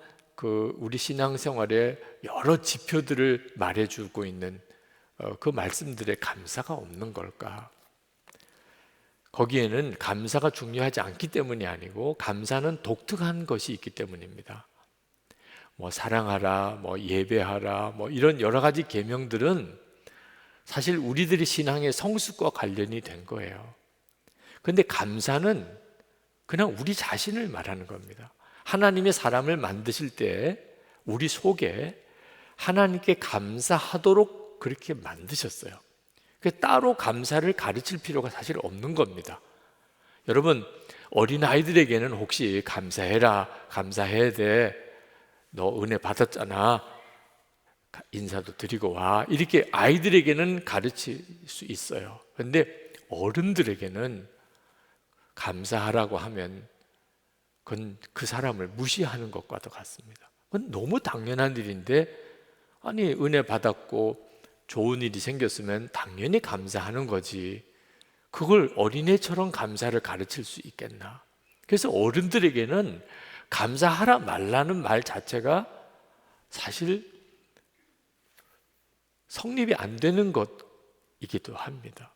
우리 신앙생활의 여러 지표들을 말해주고 있는 그 말씀들에 감사가 없는 걸까? 거기에는 감사가 중요하지 않기 때문이 아니고 감사는 독특한 것이 있기 때문입니다. 뭐 사랑하라, 뭐 예배하라, 뭐 이런 여러 가지 계명들은 사실 우리들의 신앙의 성숙과 관련이 된 거예요. 그런데 감사는 그냥 우리 자신을 말하는 겁니다. 하나님의 사람을 만드실 때 우리 속에 하나님께 감사하도록 그렇게 만드셨어요. 따로 감사를 가르칠 필요가 사실 없는 겁니다. 여러분, 어린아이들에게는 혹시 감사해라, 감사해야 돼, 너 은혜 받았잖아, 인사도 드리고 와, 이렇게 아이들에게는 가르칠 수 있어요. 그런데 어른들에게는 감사하라고 하면 그건 그 사람을 무시하는 것과도 같습니다. 그건 너무 당연한 일인데, 아니 은혜 받았고 좋은 일이 생겼으면 당연히 감사하는 거지, 그걸 어린애처럼 감사를 가르칠 수 있겠나? 그래서 어른들에게는 감사하라 말라는 말 자체가 사실 성립이 안 되는 것이기도 합니다.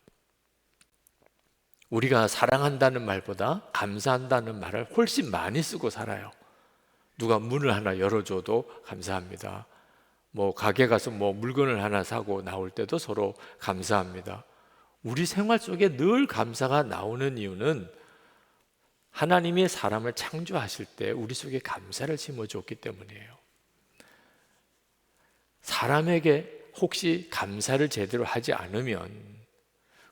우리가 사랑한다는 말보다 감사한다는 말을 훨씬 많이 쓰고 살아요. 누가 문을 하나 열어줘도 감사합니다. 뭐 가게 가서 뭐 물건을 하나 사고 나올 때도 서로 감사합니다. 우리 생활 속에 늘 감사가 나오는 이유는 하나님이 사람을 창조하실 때 우리 속에 감사를 심어줬기 때문이에요. 사람에게 혹시 감사를 제대로 하지 않으면,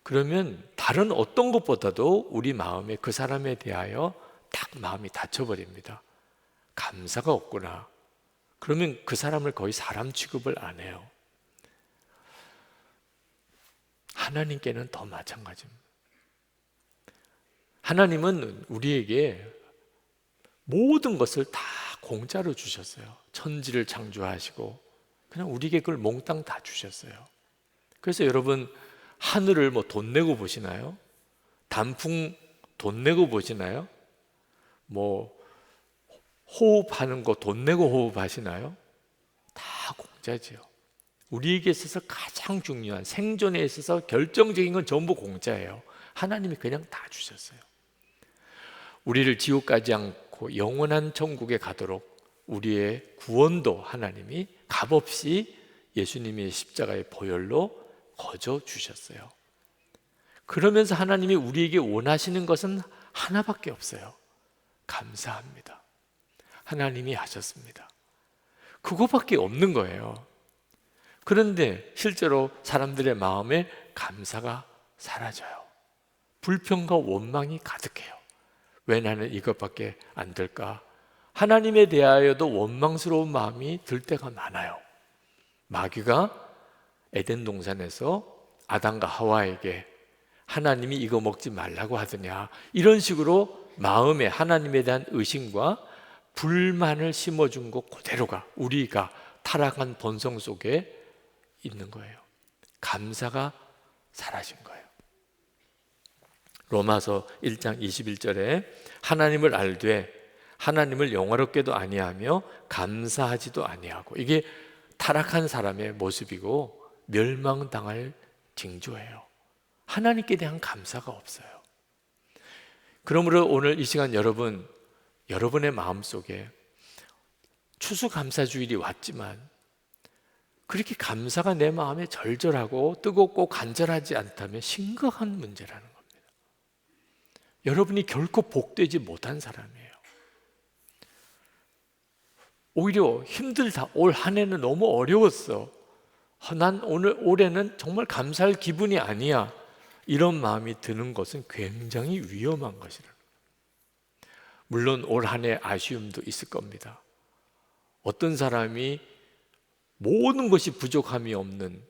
그러면 다른 어떤 것보다도 우리 마음에 그 사람에 대하여 딱 마음이 닫혀버립니다. 감사가 없구나. 그러면 그 사람을 거의 사람 취급을 안 해요. 하나님께는 더 마찬가지입니다. 하나님은 우리에게 모든 것을 다 공짜로 주셨어요. 천지를 창조하시고 그냥 우리에게 그걸 몽땅 다 주셨어요. 그래서 여러분, 하늘을 뭐 돈 내고 보시나요? 단풍 돈 내고 보시나요? 뭐 호흡하는 거 돈 내고 호흡하시나요? 다 공짜지요. 우리에게 있어서 가장 중요한, 생존에 있어서 결정적인 건 전부 공짜예요. 하나님이 그냥 다 주셨어요. 우리를 지옥 가지 않고 영원한 천국에 가도록 우리의 구원도 하나님이 값없이 예수님의 십자가의 보혈로 거저 주셨어요. 그러면서 하나님이 우리에게 원하시는 것은 하나밖에 없어요. 감사합니다. 하나님이 하셨습니다. 그거밖에 없는 거예요. 그런데 실제로 사람들의 마음에 감사가 사라져요. 불평과 원망이 가득해요. 왜 나는 이것밖에 안 될까? 하나님에 대하여도 원망스러운 마음이 들 때가 많아요. 마귀가 에덴 동산에서 아담과 하와에게 하나님이 이거 먹지 말라고 하더냐, 이런 식으로 마음에 하나님에 대한 의심과 불만을 심어준 것 그대로가 우리가 타락한 본성 속에 있는 거예요. 감사가 사라진 거예요. 로마서 1장 21절에 하나님을 알되 하나님을 영화롭게도 아니하며 감사하지도 아니하고, 이게 타락한 사람의 모습이고 멸망당할 징조예요. 하나님께 대한 감사가 없어요. 그러므로 오늘 이 시간 여러분의 마음속에 추수감사주일이 왔지만 그렇게 감사가 내 마음에 절절하고 뜨겁고 간절하지 않다면 심각한 문제라는 겁니다. 여러분이 결코 복되지 못한 사람이에요. 오히려 힘들다. 올 한 해는 너무 어려웠어. 난 올해는 정말 감사할 기분이 아니야. 이런 마음이 드는 것은 굉장히 위험한 것이라는 거예요. 물론 올 한 해 아쉬움도 있을 겁니다. 어떤 사람이 모든 것이 부족함이 없는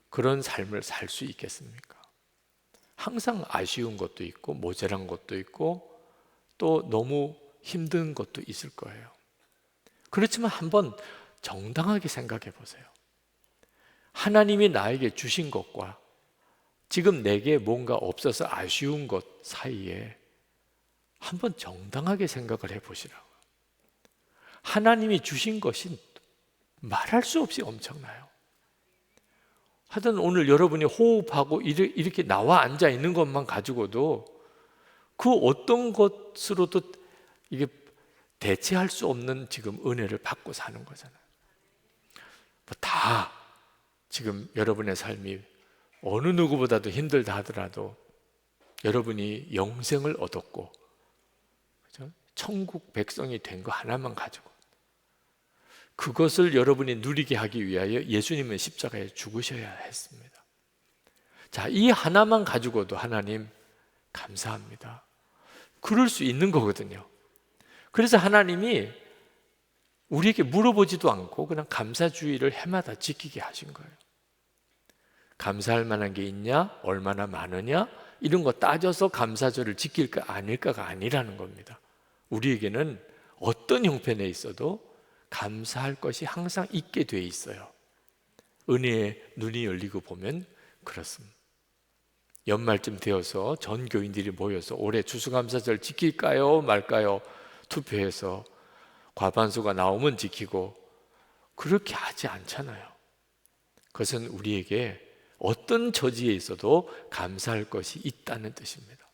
그런 삶을 살 수 있겠습니까? 항상 아쉬운 것도 있고 모자란 것도 있고 또 너무 힘든 것도 있을 거예요. 그렇지만 한번 정당하게 생각해 보세요. 하나님이 나에게 주신 것과 지금 내게 뭔가 없어서 아쉬운 것 사이에 한번 정당하게 생각을 해 보시라고. 하나님이 주신 것이 말할 수 없이 엄청나요. 하여튼 오늘 여러분이 호흡하고 이렇게 나와 앉아 있는 것만 가지고도 그 어떤 것으로도 이게 대체할 수 없는 지금 은혜를 받고 사는 거잖아요. 다 지금 여러분의 삶이 어느 누구보다도 힘들다 하더라도 여러분이 영생을 얻었고, 그렇죠? 천국 백성이 된 거 하나만 가지고 그것을 여러분이 누리게 하기 위하여 예수님은 십자가에 죽으셔야 했습니다. 자, 이 하나만 가지고도 하나님 감사합니다. 그럴 수 있는 거거든요. 그래서 하나님이 우리에게 물어보지도 않고 그냥 감사주의를 해마다 지키게 하신 거예요. 감사할 만한 게 있냐? 얼마나 많으냐? 이런 거 따져서 감사절을 지킬까 아닐까가 아니라는 겁니다. 우리에게는 어떤 형편에 있어도 감사할 것이 항상 있게 돼 있어요. 은혜의 눈이 열리고 보면 그렇습니다. 연말쯤 되어서 전 교인들이 모여서 올해 추수감사절 지킬까요 말까요 투표해서 과반수가 나오면 지키고, 그렇게 하지 않잖아요. 그것은 우리에게 어떤 처지에 있어도 감사할 것이 있다는 뜻입니다.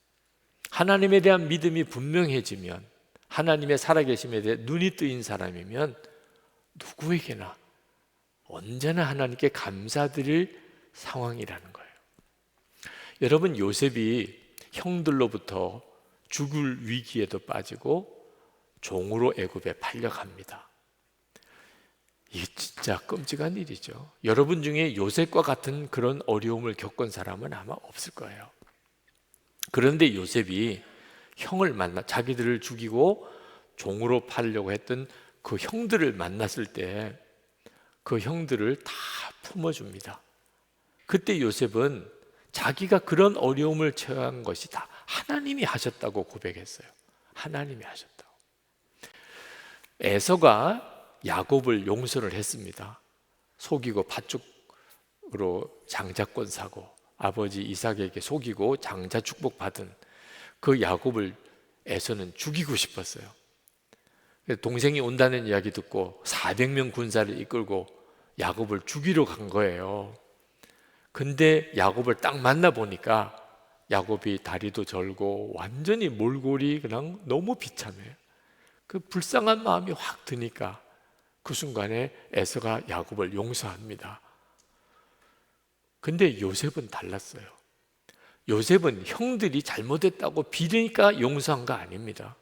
하나님에 대한 믿음이 분명해지면, 하나님의 살아계심에 대해 눈이 뜨인 사람이면 누구에게나 언제나 하나님께 감사드릴 상황이라는 거예요. 여러분, 요셉이 형들로부터 죽을 위기에도 빠지고 종으로 애굽에 팔려갑니다. 이게 진짜 끔찍한 일이죠. 여러분 중에 요셉과 같은 그런 어려움을 겪은 사람은 아마 없을 거예요. 그런데 요셉이 형을 자기들을 죽이고 종으로 팔려고 했던 그 형들을 만났을 때 그 형들을 다 품어줍니다. 그때 요셉은 자기가 그런 어려움을 처한 것이 다 하나님이 하셨다고 고백했어요. 하나님이 하셨다고. 에서가 야곱을 용서를 했습니다. 속이고 팥죽으로 장자권 사고 아버지 이삭에게 속이고 장자 축복받은 그 야곱을 에서는 죽이고 싶었어요. 동생이 온다는 이야기 듣고 400명 군사를 이끌고 야곱을 죽이러 간 거예요. 근데 야곱을 딱 만나보니까 야곱이 다리도 절고 완전히 몰골이 그냥 너무 비참해요. 그 불쌍한 마음이 확 드니까 그 순간에 에서가 야곱을 용서합니다. 근데 요셉은 달랐어요. 요셉은 형들이 잘못했다고 비리니까 용서한 거 아닙니다.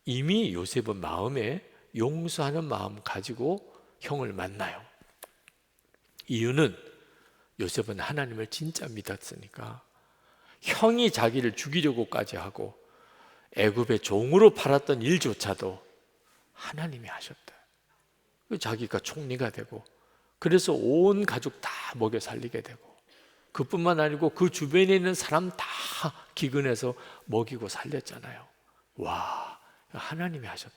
이미 요셉은 마음에 용서하는 마음 가지고 형을 만나요. 이유는 요셉은 하나님을 진짜 믿었으니까. 형이 자기를 죽이려고까지 하고 애굽의 종으로 팔았던 일조차도 하나님이 하셨다. 자기가 총리가 되고, 그래서 온 가족 다 먹여 살리게 되고, 그뿐만 아니고 그 주변에 있는 사람 다 기근해서 먹이고 살렸잖아요. 와, 하나님이 하셨다.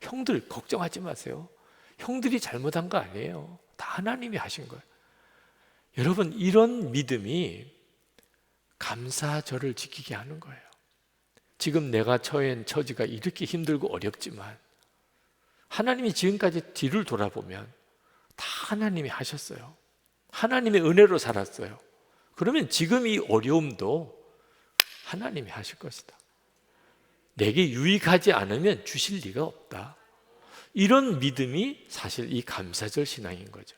형들 걱정하지 마세요. 형들이 잘못한 거 아니에요. 다 하나님이 하신 거예요. 여러분, 이런 믿음이 감사절을 지키게 하는 거예요. 지금 내가 처한 처지가 이렇게 힘들고 어렵지만 하나님이 지금까지 뒤를 돌아보면 다 하나님이 하셨어요. 하나님의 은혜로 살았어요. 그러면 지금 이 어려움도 하나님이 하실 것이다. 내게 유익하지 않으면 주실 리가 없다. 이런 믿음이 사실 이 감사절 신앙인 거죠.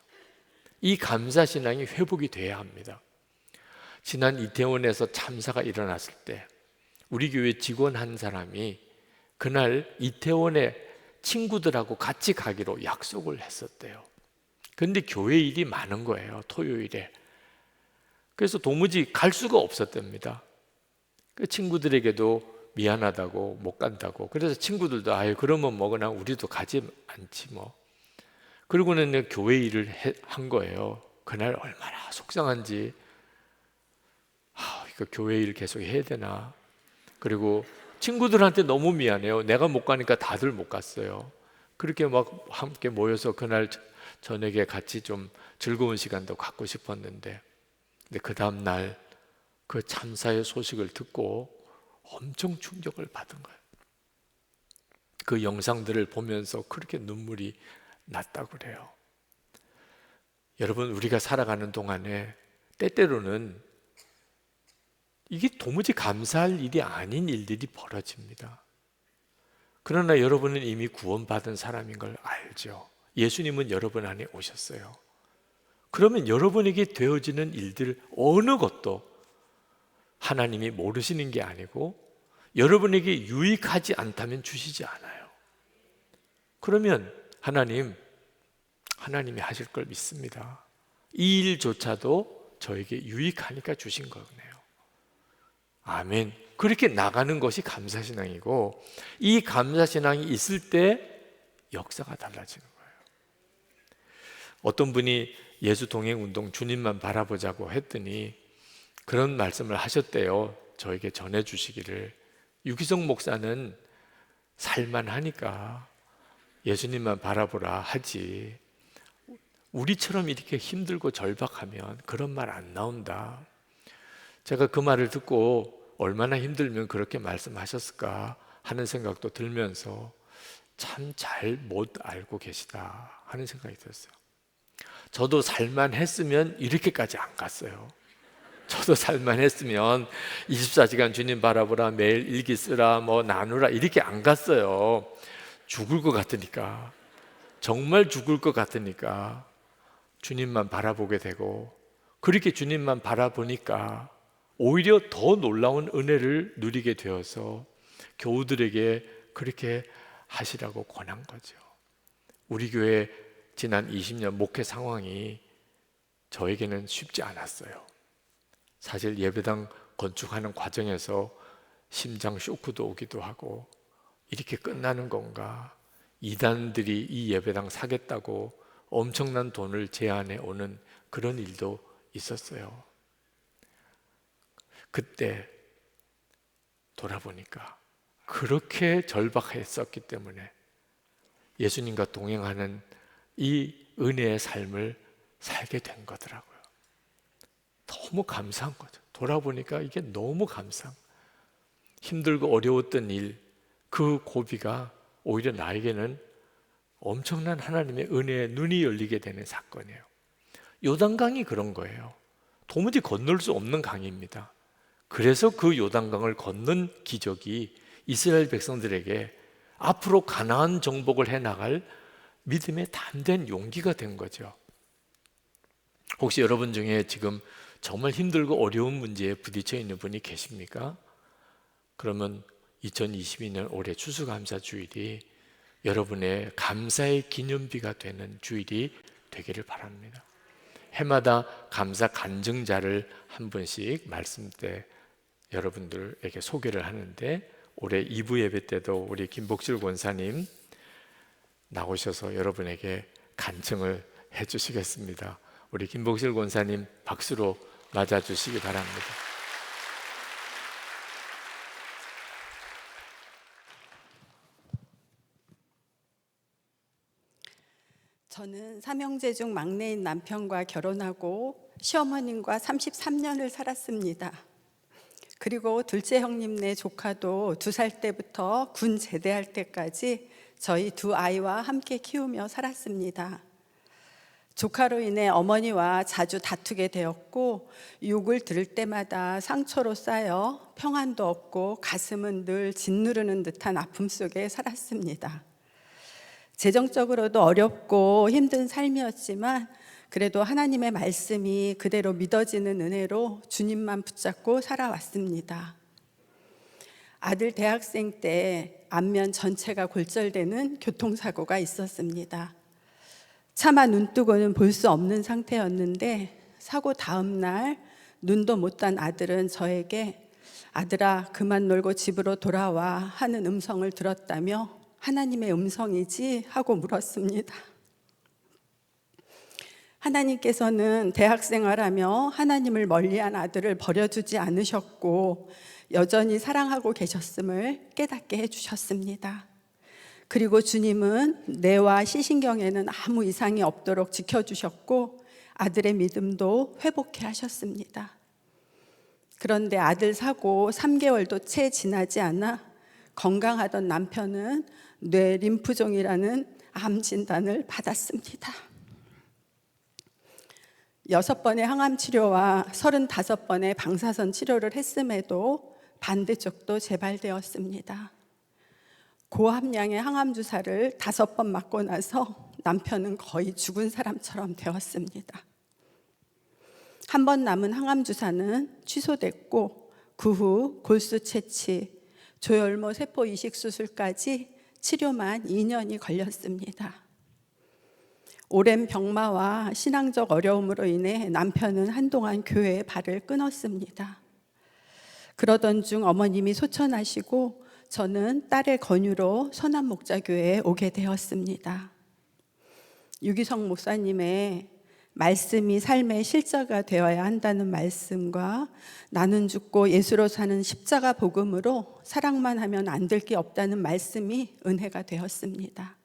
이 감사 신앙이 회복이 돼야 합니다. 지난 이태원에서 참사가 일어났을 때 우리 교회 직원 한 사람이 그날 이태원에 친구들하고 같이 가기로 약속을 했었대요. 그런데 교회 일이 많은 거예요, 토요일에. 그래서 도무지 갈 수가 없었답니다. 그 친구들에게도 미안하다고 못 간다고. 그래서 친구들도 아유 그러면 뭐 그냥 우리도 가지 않지 뭐. 그러고는 교회 일을 한 거예요. 그날 얼마나 속상한지. 이거 교회 일 계속 해야 되나. 그리고 친구들한테 너무 미안해요. 내가 못 가니까 다들 못 갔어요. 그렇게 막 함께 모여서 그날 저녁에 같이 좀 즐거운 시간도 갖고 싶었는데, 근데 그 다음 날 그 참사의 소식을 듣고 엄청 충격을 받은 거예요. 그 영상들을 보면서 그렇게 눈물이 났다고 그래요. 여러분, 우리가 살아가는 동안에 때때로는 이게 도무지 감사할 일이 아닌 일들이 벌어집니다. 그러나 여러분은 이미 구원받은 사람인 걸 알죠. 예수님은 여러분 안에 오셨어요. 그러면 여러분에게 되어지는 일들 어느 것도 하나님이 모르시는 게 아니고 여러분에게 유익하지 않다면 주시지 않아요. 그러면 하나님이 하실 걸 믿습니다. 이 일조차도 저에게 유익하니까 주신 거네요. 아멘. 그렇게 나가는 것이 감사신앙이고, 이 감사신앙이 있을 때 역사가 달라지는 거예요. 어떤 분이 예수 동행 운동 주님만 바라보자고 했더니 그런 말씀을 하셨대요. 저에게 전해주시기를, 유기성 목사는 살만하니까 예수님만 바라보라 하지, 우리처럼 이렇게 힘들고 절박하면 그런 말 안 나온다. 제가 그 말을 듣고 얼마나 힘들면 그렇게 말씀하셨을까 하는 생각도 들면서 참 잘 못 알고 계시다 하는 생각이 들었어요. 저도 살만했으면 이렇게까지 안 갔어요. 저도 살만했으면 24시간 주님 바라보라, 매일 일기 쓰라, 뭐 나누라 이렇게 안 갔어요. 죽을 것 같으니까, 정말 죽을 것 같으니까 주님만 바라보게 되고, 그렇게 주님만 바라보니까 오히려 더 놀라운 은혜를 누리게 되어서 교우들에게 그렇게 하시라고 권한 거죠. 우리 교회 지난 20년 목회 상황이 저에게는 쉽지 않았어요. 사실 예배당 건축하는 과정에서 심장 쇼크도 오기도 하고, 이렇게 끝나는 건가, 이단들이 이 예배당 사겠다고 엄청난 돈을 제안해 오는 그런 일도 있었어요. 그때 돌아보니까 그렇게 절박했었기 때문에 예수님과 동행하는 이 은혜의 삶을 살게 된 거더라고요. 너무 감사한 거죠. 돌아보니까 이게 너무 감사한 거예요. 힘들고 어려웠던 일, 그 고비가 오히려 나에게는 엄청난 하나님의 은혜에 눈이 열리게 되는 사건이에요. 요단강이 그런 거예요. 도무지 건널 수 없는 강입니다. 그래서 그 요단강을 건넌 기적이 이스라엘 백성들에게 앞으로 가나안 정복을 해나갈 믿음의 담대한 용기가 된 거죠. 혹시 여러분 중에 지금 정말 힘들고 어려운 문제에 부딪혀 있는 분이 계십니까? 그러면 2022년 올해 추수감사 주일이 여러분의 감사의 기념비가 되는 주일이 되기를 바랍니다. 해마다 감사 간증자를 한 분씩 말씀 때 여러분들에게 소개를 하는데, 올해 2부 예배 때도 우리 김복실 권사님 나오셔서 여러분에게 간증을 해주시겠습니다. 우리 김복실 권사님 박수로 맞아주시기 바랍니다. 저는 삼형제 중 막내인 남편과 결혼하고 시어머님과 33년을 살았습니다. 그리고 둘째 형님네 조카도 2살 때부터 군 제대할 때까지 저희 두 아이와 함께 키우며 살았습니다. 조카로 인해 어머니와 자주 다투게 되었고 욕을 들을 때마다 상처로 쌓여 평안도 없고 가슴은 늘 짓누르는 듯한 아픔 속에 살았습니다. 재정적으로도 어렵고 힘든 삶이었지만 그래도 하나님의 말씀이 그대로 믿어지는 은혜로 주님만 붙잡고 살아왔습니다. 아들 대학생 때 안면 전체가 골절되는 교통사고가 있었습니다. 차마 눈뜨고는 볼 수 없는 상태였는데 사고 다음 날 눈도 못 딴 아들은 저에게 아들아 그만 놀고 집으로 돌아와 하는 음성을 들었다며 하나님의 음성이지 하고 물었습니다. 하나님께서는 대학생활하며 하나님을 멀리한 아들을 버려두지 않으셨고 여전히 사랑하고 계셨음을 깨닫게 해주셨습니다. 그리고 주님은 뇌와 시신경에는 아무 이상이 없도록 지켜주셨고 아들의 믿음도 회복해 하셨습니다. 그런데 아들 사고 3개월도 채 지나지 않아 건강하던 남편은 뇌 림프종이라는 암 진단을 받았습니다. 6번의 항암 치료와 35번의 방사선 치료를 했음에도 반대쪽도 재발되었습니다. 고함량의 항암 주사를 5번 맞고 나서 남편은 거의 죽은 사람처럼 되었습니다. 한 번 남은 항암 주사는 취소됐고 그 후 골수 채취, 조혈모 세포 이식 수술까지 치료만 2년이 걸렸습니다. 오랜 병마와 신앙적 어려움으로 인해 남편은 한동안 교회에 발을 끊었습니다. 그러던 중 어머님이 소천하시고 저는 딸의 권유로 선한목자교회에 오게 되었습니다. 유기성 목사님의 말씀이 삶의 실자가 되어야 한다는 말씀과 나는 죽고 예수로 사는 십자가 복음으로 사랑만 하면 안 될 게 없다는 말씀이 은혜가 되었습니다.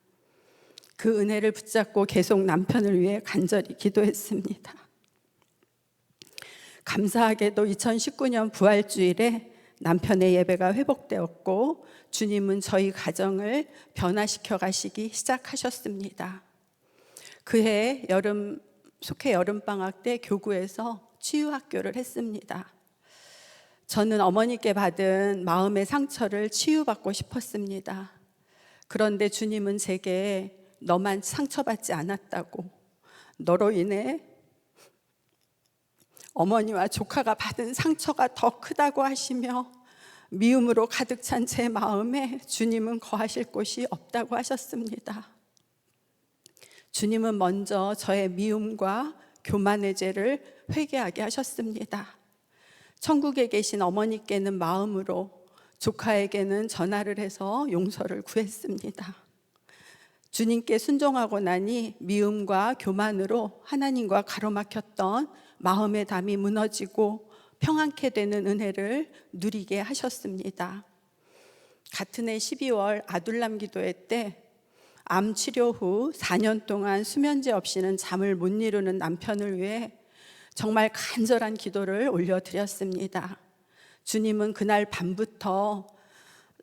그 은혜를 붙잡고 계속 남편을 위해 간절히 기도했습니다. 감사하게도 2019년 부활주일에 남편의 예배가 회복되었고 주님은 저희 가정을 변화시켜 가시기 시작하셨습니다. 그해 속해 여름방학 때 교구에서 치유학교를 했습니다. 저는 어머니께 받은 마음의 상처를 치유받고 싶었습니다. 그런데 주님은 제게 너만 상처받지 않았다고, 너로 인해 어머니와 조카가 받은 상처가 더 크다고 하시며 미움으로 가득 찬 제 마음에 주님은 거하실 곳이 없다고 하셨습니다. 주님은 먼저 저의 미움과 교만의 죄를 회개하게 하셨습니다. 천국에 계신 어머니께는 마음으로, 조카에게는 전화를 해서 용서를 구했습니다. 주님께 순종하고 나니 미움과 교만으로 하나님과 가로막혔던 마음의 담이 무너지고 평안케 되는 은혜를 누리게 하셨습니다. 같은 해 12월 아둘람 기도회 때 암 치료 후 4년 동안 수면제 없이는 잠을 못 이루는 남편을 위해 정말 간절한 기도를 올려드렸습니다. 주님은 그날 밤부터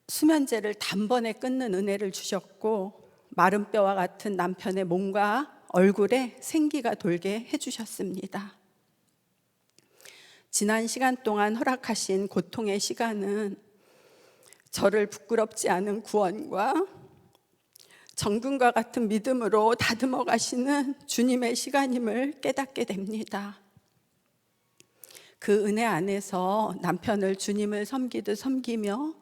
수면제를 단번에 끊는 은혜를 주셨고 마른 뼈와 같은 남편의 몸과 얼굴에 생기가 돌게 해주셨습니다. 지난 시간 동안 허락하신 고통의 시간은 저를 부끄럽지 않은 구원과 정금과 같은 믿음으로 다듬어 가시는 주님의 시간임을 깨닫게 됩니다. 그 은혜 안에서 남편을 주님을 섬기듯 섬기며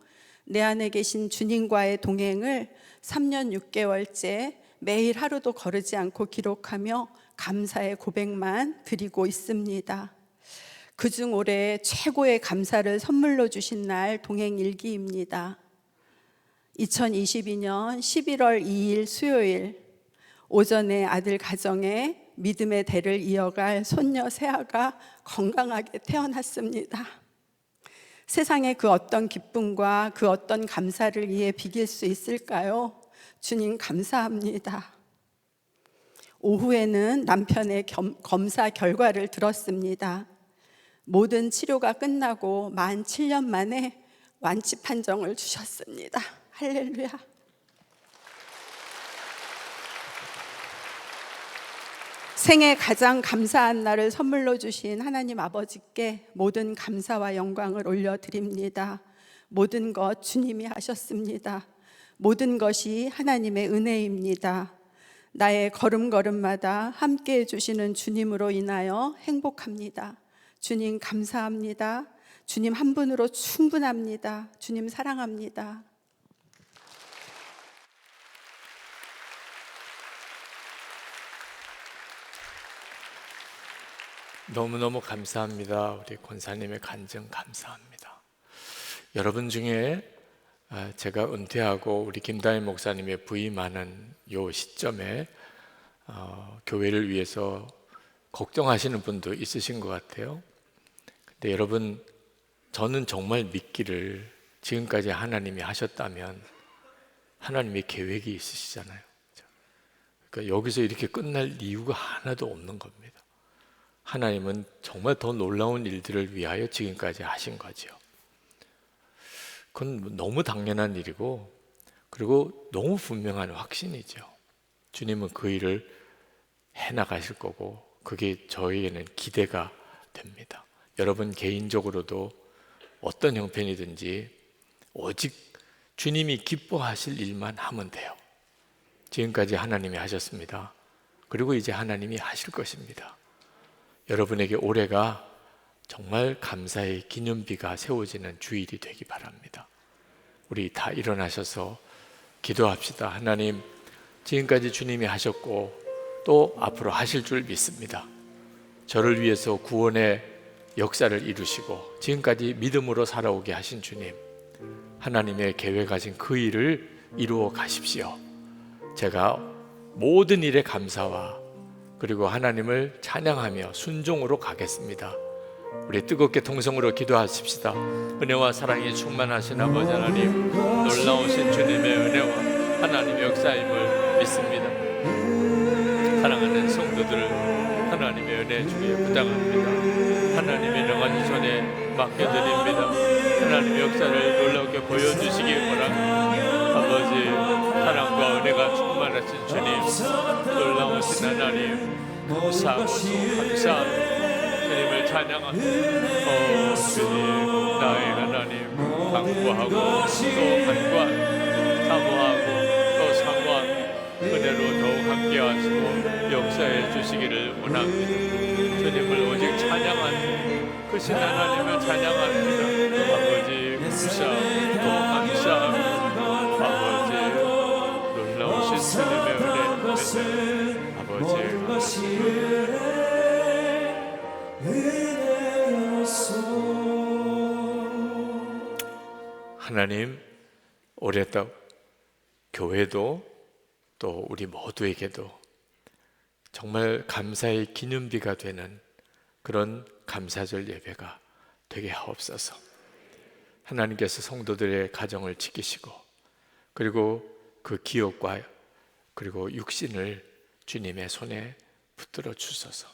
내 안에 계신 주님과의 동행을 3년 6개월째 매일 하루도 거르지 않고 기록하며 감사의 고백만 드리고 있습니다. 그중 올해 최고의 감사를 선물로 주신 날 동행일기입니다. 2022년 11월 2일 수요일 오전에 아들 가정에 믿음의 대를 이어갈 손녀 세아가 건강하게 태어났습니다. 세상의 그 어떤 기쁨과 그 어떤 감사를 이에 비길 수 있을까요? 주님 감사합니다. 오후에는 남편의 검사 결과를 들었습니다. 모든 치료가 끝나고 만 7년 만에 완치 판정을 주셨습니다. 할렐루야. 생애 가장 감사한 날을 선물로 주신 하나님 아버지께 모든 감사와 영광을 올려드립니다. 모든 것 주님이 하셨습니다. 모든 것이 하나님의 은혜입니다. 나의 걸음걸음마다 함께해 주시는 주님으로 인하여 행복합니다. 주님 감사합니다. 주님 한 분으로 충분합니다. 주님 사랑합니다. 너무너무 감사합니다. 우리 권사님의 간증 감사합니다. 여러분 중에 제가 은퇴하고 우리 김다희 목사님의 부임하는 요 시점에 교회를 위해서 걱정하시는 분도 있으신 것 같아요. 근데 여러분, 저는 정말 믿기를 지금까지 하나님이 하셨다면 하나님의 계획이 있으시잖아요. 그러니까 여기서 이렇게 끝날 이유가 하나도 없는 겁니다. 하나님은 정말 더 놀라운 일들을 위하여 지금까지 하신 거죠. 그건 너무 당연한 일이고, 그리고 너무 분명한 확신이죠. 주님은 그 일을 해나가실 거고, 그게 저희에게는 기대가 됩니다. 여러분 개인적으로도 어떤 형편이든지 오직 주님이 기뻐하실 일만 하면 돼요. 지금까지 하나님이 하셨습니다. 그리고 이제 하나님이 하실 것입니다. 여러분에게 올해가 정말 감사의 기념비가 세워지는 주일이 되기 바랍니다. 우리 다 일어나셔서 기도합시다. 하나님, 지금까지 주님이 하셨고 또 앞으로 하실 줄 믿습니다. 저를 위해서 구원의 역사를 이루시고 지금까지 믿음으로 살아오게 하신 주님, 하나님의 계획하신 그 일을 이루어 가십시오. 제가 모든 일에 감사와 그리고 하나님을 찬양하며 순종으로 가겠습니다. 우리 뜨겁게 통성으로 기도하십시다. 은혜와 사랑이 충만하신 아버지 하나님, 놀라우신 주님의 은혜와 하나님의 역사임을 믿습니다. 사랑하는 성도들을 하나님의 은혜 주기에 부탁합니다. 하나님의 능한 손에 맡겨드립니다. 하나님의 역사를 놀랍게 보여주시기 원합니다. 아버지, 사랑과 은혜가 충만하신 주님, 놀라우신 하나님, 감사하고 또 감사합니다. 주님을 찬양합니다. 주님, 나의 하나님, 강구하고 또 간구하고 사모하고 또 사모하고 은혜로 더욱 함께 하시고 역사해 주시기를 원합니다. 주님을 오직 찬양하는 그 신 하나님을 찬양합니다. 아버지, 감사하고 또 감사합니다. 아버지, 놀라우신 주님의 은혜, 아버지, 하나님, 올해 또 교회도 또 우리 모두에게도 정말 감사의 기념비가 되는 그런 감사절 예배가 되게 하옵소서. 하나님께서 성도들의 가정을 지키시고 그리고 그 기업과 그리고 육신을 주님의 손에 붙들어 주소서.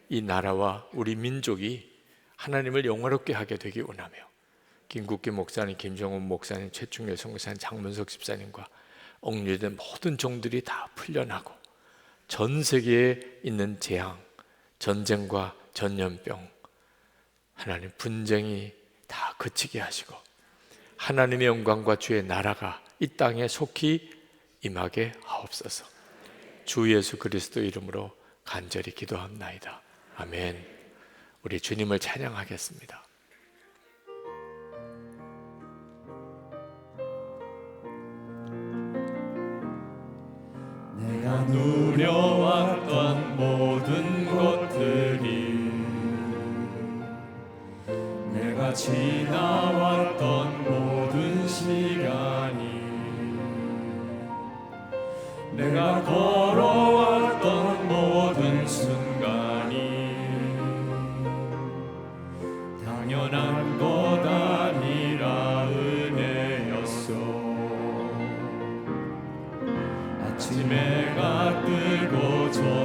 이 나라와 우리 민족이 하나님을 영화롭게 하게 되기 원하며 김국기 목사님, 김정훈 목사님, 최충렬 선교사님, 장문석 집사님과 억류된 모든 종들이 다 풀려나고 전 세계에 있는 재앙, 전쟁과 전염병, 하나님 분쟁이 다 그치게 하시고 하나님의 영광과 주의 나라가 이 땅에 속히 임하게 하옵소서. 주 예수 그리스도 이름으로 간절히 기도합나이다. 아멘. 우리 주님을 찬양하겠습니다. 내가 누려왔던 모든 것들이, 내가 지나왔던 모든 시간이, 내가 걸어왔던 모든 순간이 당연한 것 아니라 은혜였어. 아침 해가 뜨고 저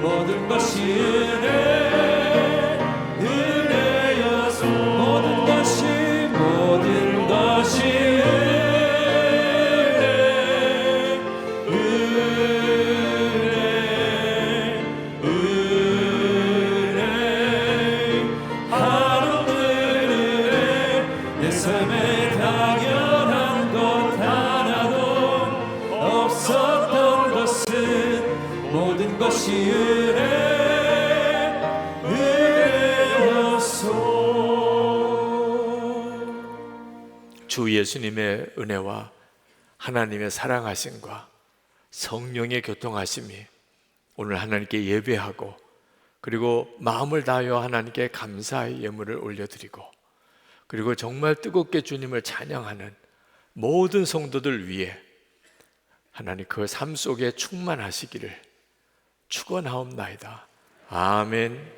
모든 것이 은혜여서 모든 것이 내 삶에 당연한 것 하나도 없었던 것은 모든 것이 은혜였소. 주 예수님의 은혜와 하나님의 사랑하심과 성령의 교통하심이 오늘 하나님께 예배하고 그리고 마음을 다하여 하나님께 감사의 예물을 올려드리고 그리고 정말 뜨겁게 주님을 찬양하는 모든 성도들 위해 하나님 그 삶 속에 충만하시기를 축원하옵나이다. 아멘.